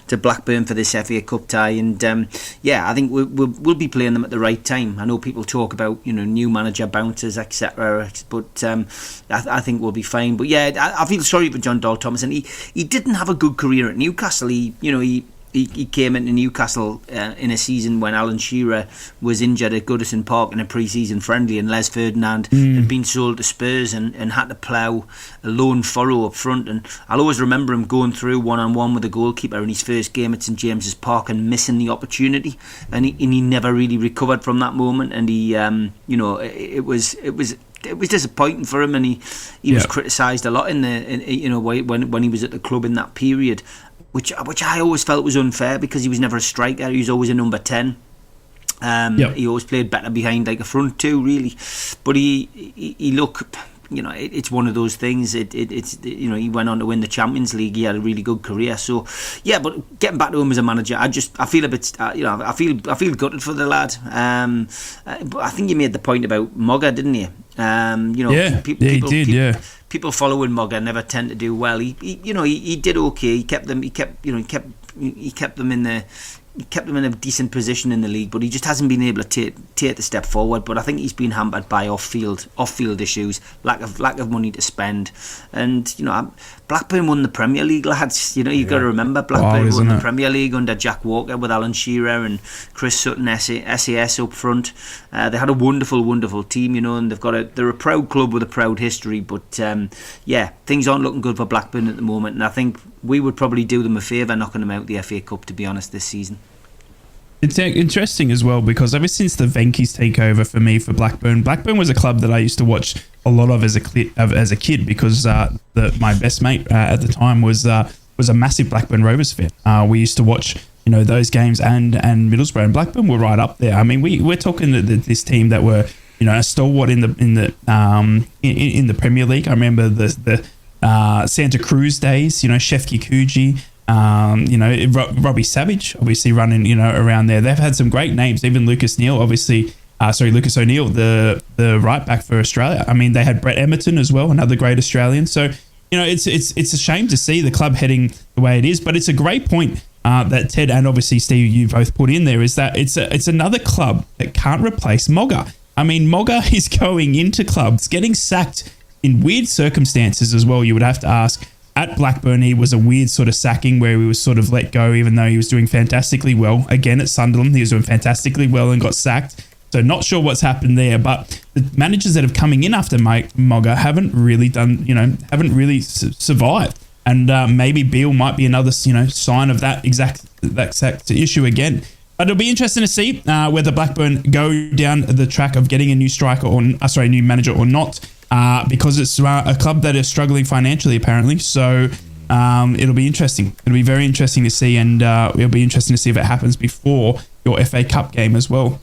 to Blackburn for this FA Cup tie, and I think we'll be playing them at the right time. I know people talk about new manager bounces, etc., but I think we'll be fine. But I feel sorry for John Dale Thomason. He didn't have a good career at Newcastle. He came into Newcastle in a season when Alan Shearer was injured at Goodison Park in a pre-season friendly, and Les Ferdinand had been sold to Spurs and had to plough a lone furrow up front. And I'll always remember him going through one-on-one with the goalkeeper in his first game at St James's Park and missing the opportunity, and he never really recovered from that moment. And he, it was disappointing for him, and he was criticised a lot in when he was at the club in that period. Which I always felt was unfair, because he was never a striker. He was always a number 10. He always played better behind like a front two, really. But he it's one of those things. It's he went on to win the Champions League. He had a really good career. So yeah, but getting back to him as a manager, I feel a bit I feel gutted for the lad. But I think you made the point about Mogga, didn't you? He did. People following Mogga never tend to do well. He did okay. He kept them in the. He kept them in a decent position in the league, but he just hasn't been able to take the step forward. But I think he's been hampered by off-field issues, lack of money to spend, and Blackburn won the Premier League, lads. You've got to remember Blackburn won the Premier League under Jack Walker with Alan Shearer and Chris Sutton, SAS up front. They had a wonderful team, and they're a proud club with a proud history. But things aren't looking good for Blackburn at the moment, and I think we would probably do them a favour knocking them out the FA Cup, to be honest, this season. It's interesting as well, because ever since the Venky's takeover for me for Blackburn was a club that I used to watch a lot of as a kid, because my best mate at the time was a massive Blackburn Rovers fan. We used to watch those games, and Middlesbrough and Blackburn were right up there. I mean, we're talking this team that were a stalwart in the Premier League. I remember the Santa Cruz days. Chef Kikuchi. Robbie Savage, obviously running, around there. They've had some great names. Even Lucas O'Neill, the right back for Australia. I mean, they had Brett Emerton as well, another great Australian. So, it's a shame to see the club heading the way it is. But it's a great point that Ted and obviously Steve, you both put in there, is that it's another club that can't replace Mogga. I mean, Mogga is going into clubs, getting sacked in weird circumstances as well. You would have to ask. At Blackburn, he was a weird sort of sacking where he was sort of let go, even though he was doing fantastically well. Again, at Sunderland, he was doing fantastically well and got sacked. So not sure what's happened there, but the managers that have coming in after Mogga haven't really survived. And maybe Beale might be another, sign of that exact issue again. But it'll be interesting to see whether Blackburn go down the track of getting a new new manager or not. Because it's a club that is struggling financially, apparently. So it'll be interesting. It'll be very interesting to see, and it'll be interesting to see if it happens before your FA Cup game as well.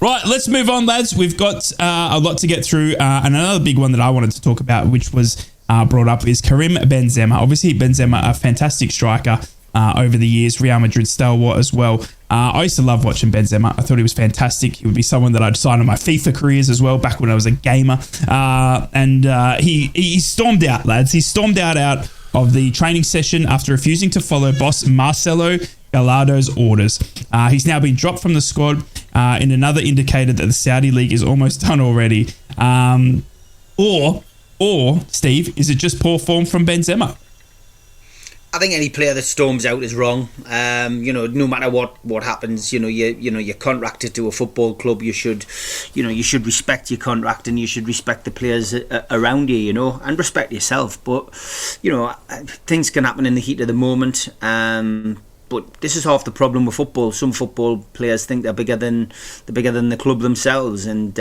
Right, let's move on, lads. We've got a lot to get through, and another big one that I wanted to talk about, which was brought up, is Karim Benzema. Obviously, Benzema, a fantastic striker over the years, Real Madrid stalwart as well. I used to love watching Benzema. I thought he was fantastic. He would be someone that I'd sign on my FIFA careers as well, back when I was a gamer. And he stormed out, lads. He stormed out of the training session after refusing to follow boss Marcelo Gallardo's orders. He's now been dropped from the squad in another indicator that the Saudi League is almost done already. Or, Steve, is it just poor form from Benzema? I think any player that storms out is wrong. No matter what happens, you're contracted to a football club. You should respect your contract, and you should respect the players around you, and respect yourself. But things can happen in the heat of the moment. But this is half the problem with football. Some football players think they're bigger than the club themselves, and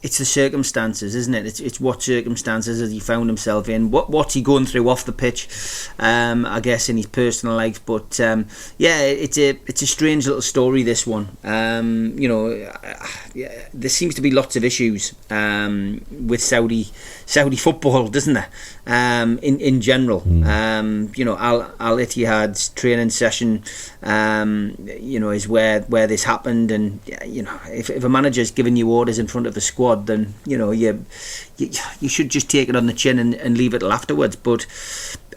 it's the circumstances, isn't it? It's what circumstances has he found himself in? What's he going through off the pitch? I guess in his personal life, but it's a strange little story, this one. There seems to be lots of issues with Saudi football, doesn't there? In general, Al Ittihad's training session, is where this happened, and if a manager's giving you orders in front of the squad, then you should just take it on the chin and leave it till afterwards. But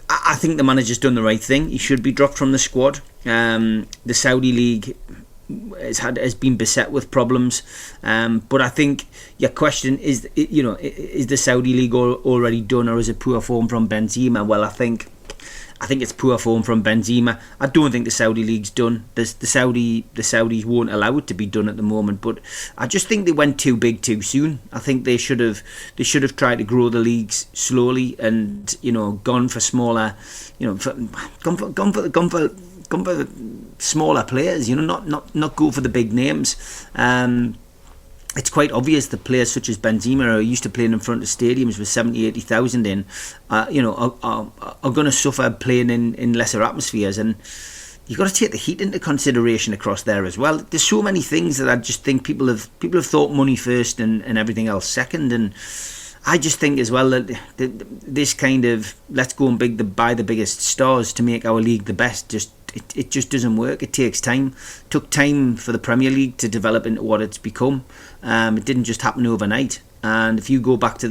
I think the manager's done the right thing. He should be dropped from the squad. The Saudi League has been beset with problems, but I think your question is the Saudi League already done, or is it poor form from Benzema? Well, I think it's poor form from Benzema. I don't think the Saudi League's done. The Saudis won't allow it to be done at the moment, but I just think they went too big too soon. I think they should have tried to grow the leagues slowly, and gone for smaller, gone for smaller players. Not go for the big names. It's quite obvious that players such as Benzema, who are used to playing in front of stadiums with 70,000-80,000 in, are going to suffer playing in lesser atmospheres. And you've got to take the heat into consideration across there as well. There's so many things that I just think people have thought money first and everything else second, and I just think as well that this kind of let's go and buy the biggest stars to make our league the best, it just doesn't work. It takes time. It took time for the Premier League to develop into what it's become. It didn't just happen overnight. And if you go back to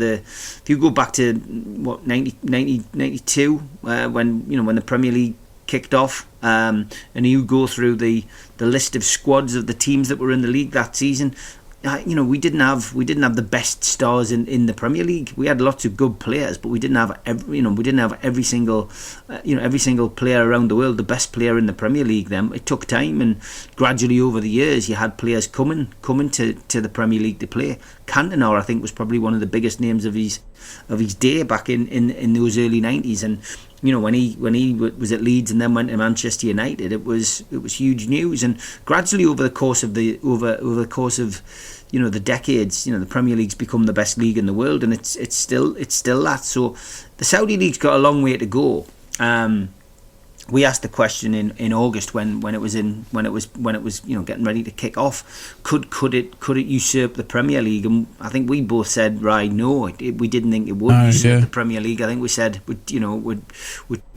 what 92 when the Premier League kicked off, and you go through the list of squads of the teams that were in the league that season, we didn't have the best stars in the Premier League. We had lots of good players, but we didn't have every single player around the world the best player in the Premier League. Then it took time, and gradually over the years you had players coming to the Premier League to play. Cantona, I think, was probably one of the biggest names of his day back in those early 90s, and when he was at Leeds and then went to Manchester United, it was huge news. And gradually over the course of the decades, the Premier League's become the best league in the world, and it's still that. So the Saudi League's got a long way to go. We asked the question in August when it was getting ready to kick off, could it usurp the Premier League? And I think we both said, right, no, we didn't think it would usurp the Premier League. I think we said would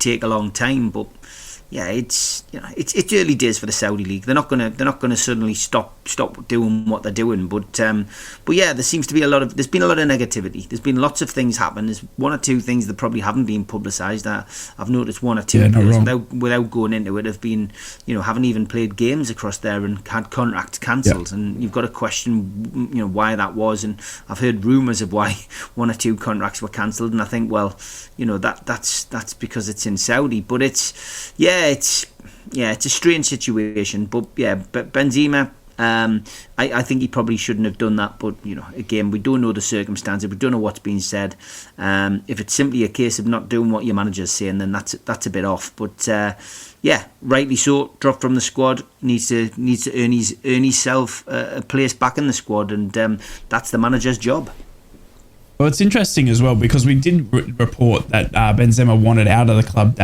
take a long time, but yeah, it's early days for the Saudi League. They're not gonna suddenly stop doing what they're doing. But yeah, there's been a lot of negativity. There's been lots of things happen. There's one or two things that probably haven't been publicised. I've noticed one or two players without going into it have been haven't even played games across there and had contracts cancelled. And you've got to question why that was. And I've heard rumours of why one or two contracts were cancelled. And I think that's because it's in Saudi. But it's a strange situation. But Benzema, I think he probably shouldn't have done that. But again, we don't know the circumstances. We don't know what's been said. If it's simply a case of not doing what your manager's saying, then that's a bit off. But rightly so. Dropped from the squad. Needs to earn himself a place back in the squad, and that's the manager's job. Well, it's interesting as well because we did report that Benzema wanted out of the club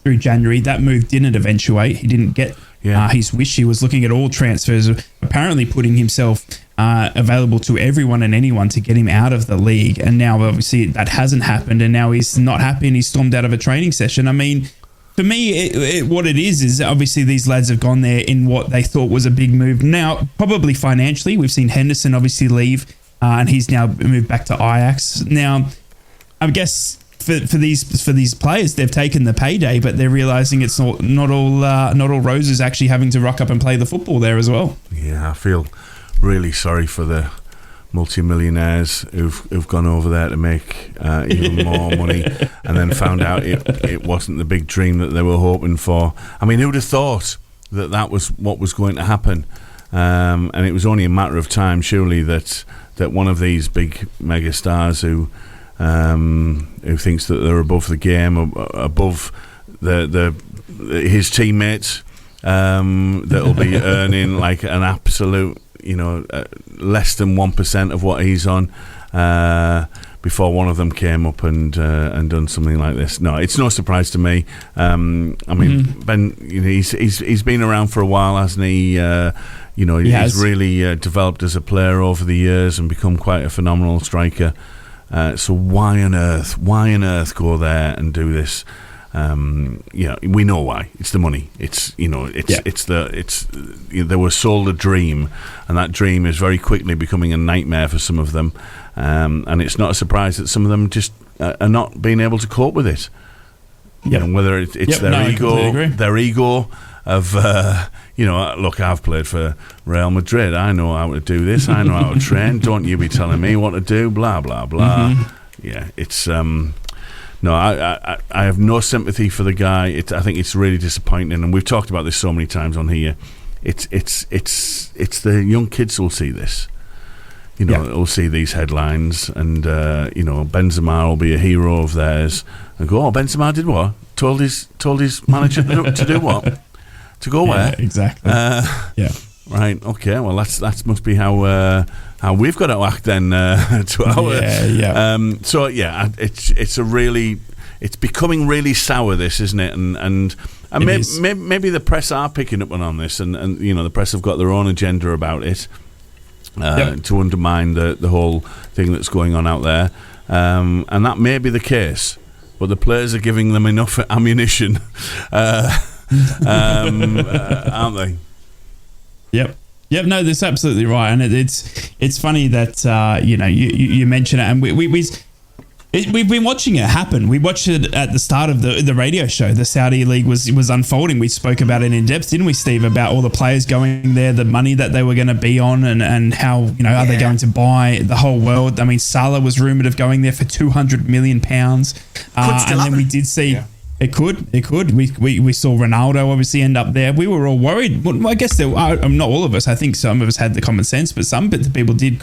through January. That move didn't eventuate. He didn't get his wish. He was looking at all transfers, apparently putting himself available to everyone and anyone to get him out of the league. And now, obviously, that hasn't happened, and now he's not happy and he's stormed out of a training session. I mean, for me, what it is obviously these lads have gone there in what they thought was a big move. Now, probably financially, we've seen Henderson obviously leave, and he's now moved back to Ajax. Now, I guess for these players, they've taken the payday, but they're realising it's not all roses. Actually, having to rock up and play the football there as well. Yeah, I feel really sorry for the multi-millionaires who've gone over there to make even more money, and then found out it wasn't the big dream that they were hoping for. I mean, who'd have thought that was what was going to happen? And it was only a matter of time, surely, that one of these big megastars who thinks that they're above the game, above his teammates, that'll be earning like an absolute, less than 1% of what he's on, before one of them came up and done something like this. No, it's no surprise to me. I mean, Ben, he's been around for a while, hasn't he? He's really developed as a player over the years and become quite a phenomenal striker. So why on earth go there and do this? We know why. It's the money. They were sold a dream, and that dream is very quickly becoming a nightmare for some of them. And it's not a surprise that some of them just are not being able to cope with it. Whether it's their ego of look, I've played for Real Madrid. I know how to do this. I know how to train. Don't you be telling me what to do. Blah blah blah. Yeah, it's no. I have no sympathy for the guy. I think it's really disappointing, and we've talked about this so many times on here. It's the young kids who'll see this. Will see these headlines, and Benzema will be a hero of theirs, and go, "Oh, Benzema did what? Told his manager to do what? To go where? Exactly. Right. Okay. Well, that must be how we've got to act then to our. So it's becoming really sour, this, isn't it? And And maybe the press are picking up on this, and the press have got their own agenda about it to undermine the whole thing that's going on out there, and that may be the case. But the players are giving them enough ammunition, aren't they? Yep. No, that's absolutely right, and it's funny that you mention it, and we've been watching it happen. We watched it at the start of the radio show. The Saudi League was unfolding. We spoke about it in depth, didn't we, Steve? About all the players going there, the money that they were going to be on, and how are they going to buy the whole world? I mean, Salah was rumored of going there for £200 million, and then we did see. Yeah. It could. We saw Ronaldo obviously end up there. We were all worried. Well, I guess not all of us. I think some of us had the common sense, but some people did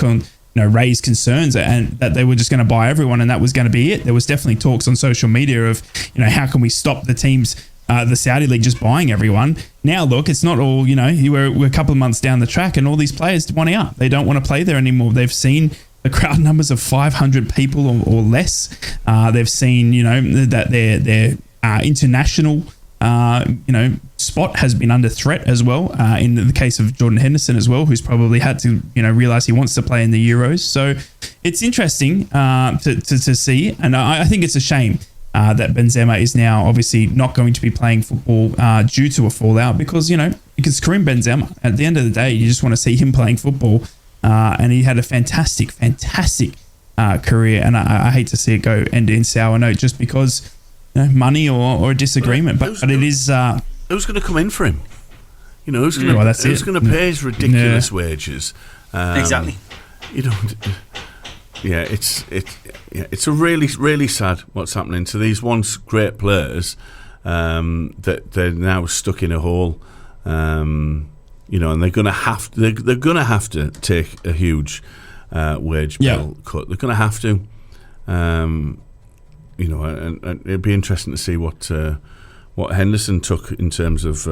raise concerns and that they were just going to buy everyone and that was going to be it. There was definitely talks on social media of, how can we stop the teams, the Saudi League just buying everyone. Now, look, it's not all, we're a couple of months down the track and all these players want out. They don't want to play there anymore. They've seen the crowd numbers of 500 people or less. They've seen, that their international spot has been under threat as well, in the case of Jordan Henderson as well, who's probably had to realise he wants to play in the Euros. So it's interesting to see, and I think it's a shame that Benzema is now obviously not going to be playing football due to a fallout, because because Karim Benzema, at the end of the day, you just want to see him playing football, and he had a fantastic career, and I hate to see it end in sour note just because money or a disagreement, but it is. Who's going to come in for him? Who's going to pay his ridiculous wages? Exactly. It's a really sad what's happening to these once great players, that they're now stuck in a hole, and they're going to have to take a huge wage bill cut. They're going to have to. And it'd be interesting to see what Henderson took in terms of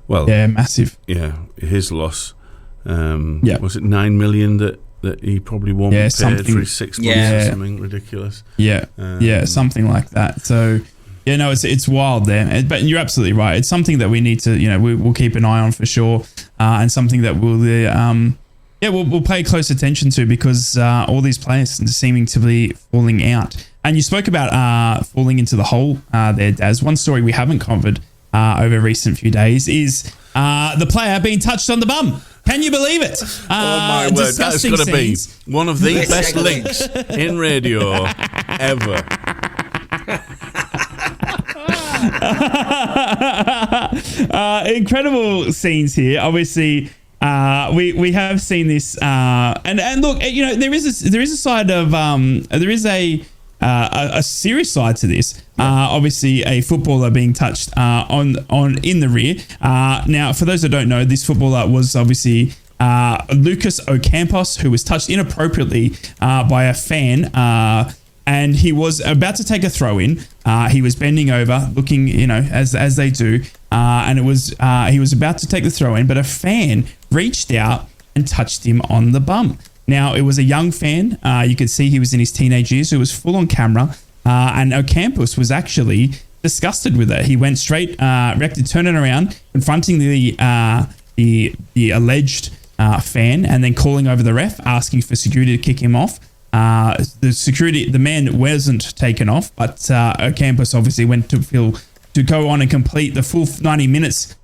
massive. Yeah, his loss. Was it 9 million that he probably won't be paid for his 6 months or something ridiculous? Something like that. So it's wild there. But you're absolutely right. It's something that we need to we'll keep an eye on for sure, and something that we'll pay close attention to, because all these players are seeming to be falling out. And you spoke about falling into the hole there, Daz. One story we haven't covered over recent few days is the player being touched on the bum. Can you believe it? Oh my word, that's got to be one of the best links in radio ever. Incredible scenes here. Obviously, we have seen this, and look, there is a side of there is a serious side to this. Obviously, a footballer being touched on in the rear. Now, for those that don't know, this footballer was obviously Lucas Ocampos, who was touched inappropriately by a fan. And he was about to take a throw in. He was bending over, looking, as they do. And it was he was about to take the throw in, but a fan reached out and touched him on the bum. Now, it was a young fan. You could see he was in his teenage years, so it was full on camera. And Ocampos was actually disgusted with it. He went straight, reacted, turning around, confronting the alleged fan, and then calling over the ref, asking for security to kick him off. The man wasn't taken off, but Ocampos obviously went to go on and complete the full 90 minutes.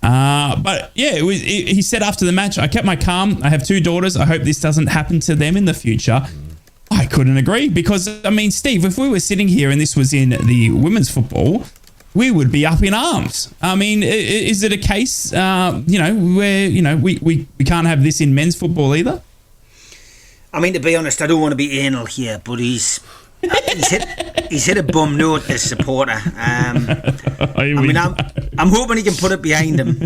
But yeah, he said after the match, I kept my calm. I have 2 daughters. I hope this doesn't happen to them in the future. I couldn't agree, because, Steve, if we were sitting here and this was in the women's football, we would be up in arms. Is it a case, where, we can't have this in men's football either? To be honest, I don't want to be anal here, but he's hit a bum note, this supporter. I'm hoping he can put it behind him.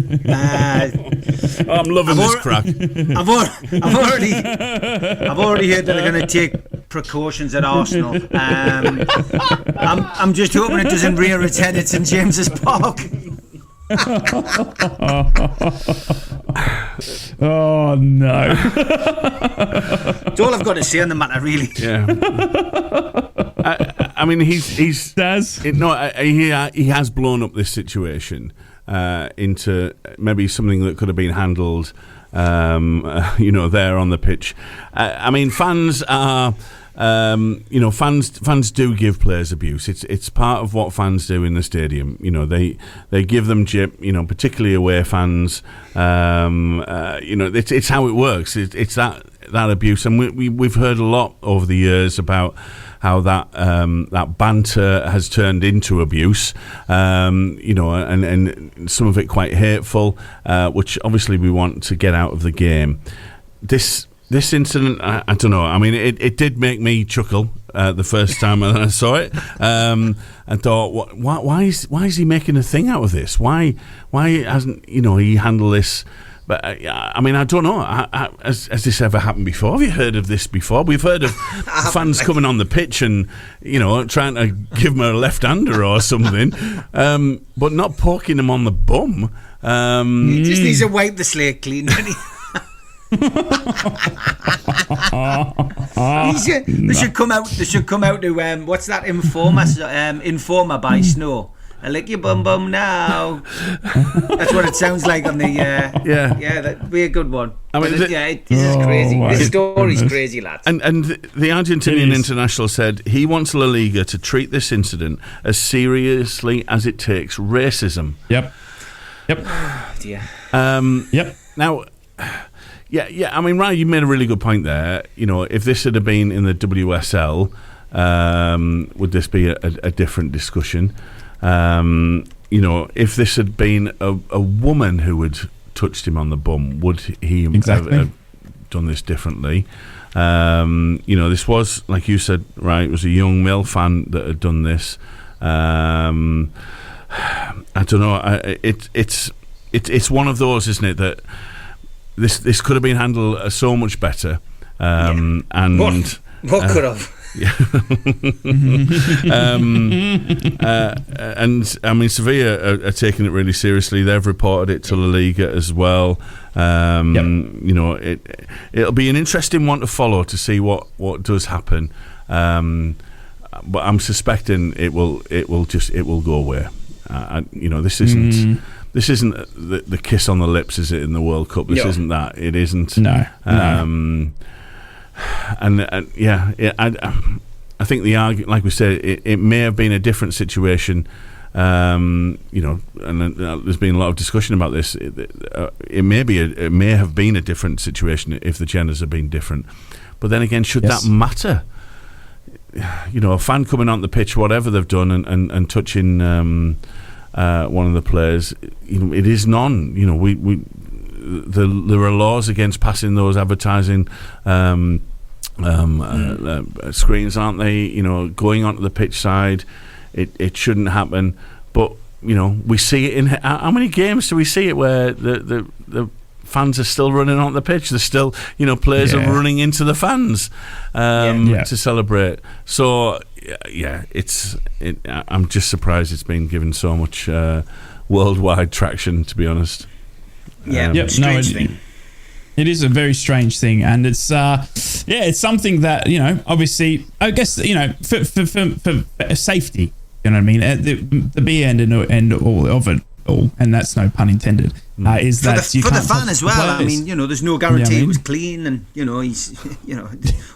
I'm loving this crack. I've already heard that they're going to take precautions at Arsenal. I'm just hoping it doesn't rear its head at St James's Park. Oh no. It's all I've got to say on the matter, really. Yeah. I mean, he's Daz? He has blown up this situation into maybe something that could have been handled, there on the pitch. I mean, fans are. Fans do give players abuse. It's part of what fans do in the stadium. They give them jip. Particularly away fans. It's how it works. It's that abuse, and we've heard a lot over the years about how that banter has turned into abuse. And some of it quite hateful, which obviously we want to get out of the game. This incident, I don't know. I mean, it did make me chuckle the first time that I saw it. I thought, why is he making a thing out of this? Why hasn't he handled this? But I mean, I don't know. Has this ever happened before? Have you heard of this before? We've heard of fans coming on the pitch and trying to give him a left-hander or something, but not poking him on the bum. He just needs to wipe the slate clean. They should come out to what's that Informer by Snow. I lick your bum now. That's what it sounds like on the that'd be a good one. I mean, this is crazy. This story's crazy, lads. And the Argentinian international said he wants La Liga to treat this incident as seriously as it takes racism. Yep. Dear. Yep. Now. Yeah. I mean, Ryan, you made a really good point there. If this had been in the WSL, would this be a different discussion? If this had been a woman who had touched him on the bum, would he have done this differently? This was, like you said, right, it was a young male fan that had done this. I don't know. It's one of those, isn't it, that this could have been handled so much better. And what could have? And I mean, Sevilla are taking it really seriously. They've reported it to La Liga as well. It'll be an interesting one to follow to see what does happen. But I'm suspecting it will go away. This isn't the kiss on the lips, is it, in the World Cup? This isn't that. It isn't. No. I think the argument, like we said, it may have been a different situation. And there's been a lot of discussion about this. It may have been a different situation if the genders had been different. But then again, should that matter? A fan coming on the pitch, whatever they've done, and touching one of the players, it is none. There are laws against passing those advertising screens, aren't they? Going onto the pitch side, it shouldn't happen. But we see it in how many games do we see it where the fans are still running on the pitch? There's still players are running into the fans to celebrate. So I'm just surprised it's been given so much worldwide traction, to be honest. Strange thing. It is a very strange thing, and it's it's something that obviously, I guess for safety, you know what I mean. The be end all of it all, and that's no pun intended. Is that for the fan as well? I mean, there's no guarantee it was clean, and he's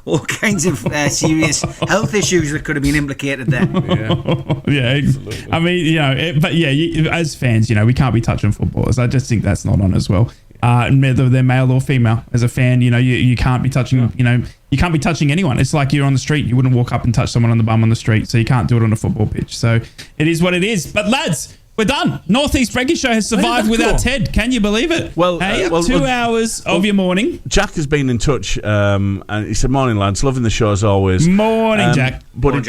all kinds of serious health issues that could have been implicated there. Absolutely. I mean, as fans, we can't be touching footballers. I just think that's not on as well. Whether they're male or female, as a fan, you can't be touching. You can't be touching anyone. It's like you're on the street. You wouldn't walk up and touch someone on the bum on the street, so you can't do it on a football pitch. So it is what it is. But lads, we're done. North East Brekky Show has survived without Ted. Can you believe it? Well, 2 hours of your morning. Jack has been in touch, and he said, "Morning, lads. Loving the show as always." Morning, Jack. But it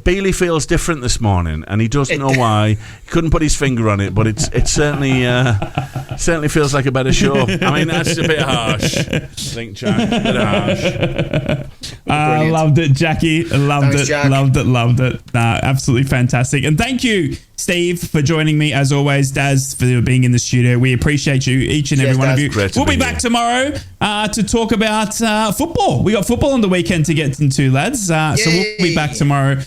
Bealey feels different this morning, and he doesn't know why. He couldn't put his finger on it, but it certainly feels like a better show. I mean, that's a bit harsh, I think, Jack. A bit harsh. I loved it, Jackie. Loved it. Absolutely fantastic. And thank you, Steve, for joining me as always. Daz, for being in the studio. We appreciate you, each and every one of you. We'll be back tomorrow to talk about football. We got football on the weekend to get into, lads. So we'll be back tomorrow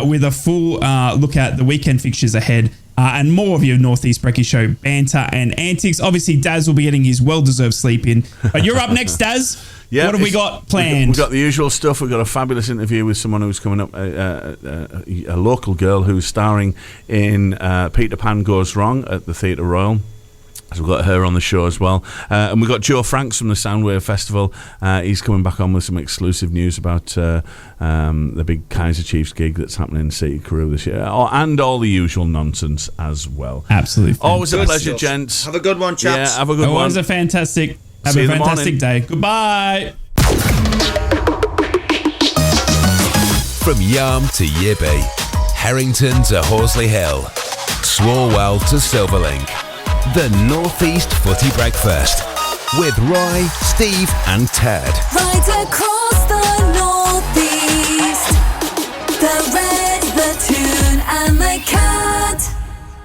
with a full look at the weekend fixtures ahead. And more of your North East Brekky Show banter and antics. Obviously, Daz will be getting his well-deserved sleep in. But you're up next, Daz. Yeah, what have we got planned? We've got the usual stuff. We've got a fabulous interview with someone who's coming up, a local girl who's starring in Peter Pan Goes Wrong at the Theatre Royal. So we've got her on the show as well. And we've got Joe Franks from the Soundwave Festival. He's coming back on with some exclusive news about the big Kaiser Chiefs gig that's happening in City Crew this year. And all the usual nonsense as well. Absolutely. Always a pleasure, gents. Have a good one, chaps. Yeah, have a good one. Always a fantastic day. Goodbye. From Yarm to Yibby, Harrington to Horsley Hill, Swarwell to Silverlink. The North East Footy Breakfast with Roy, Steve and Ted. Right across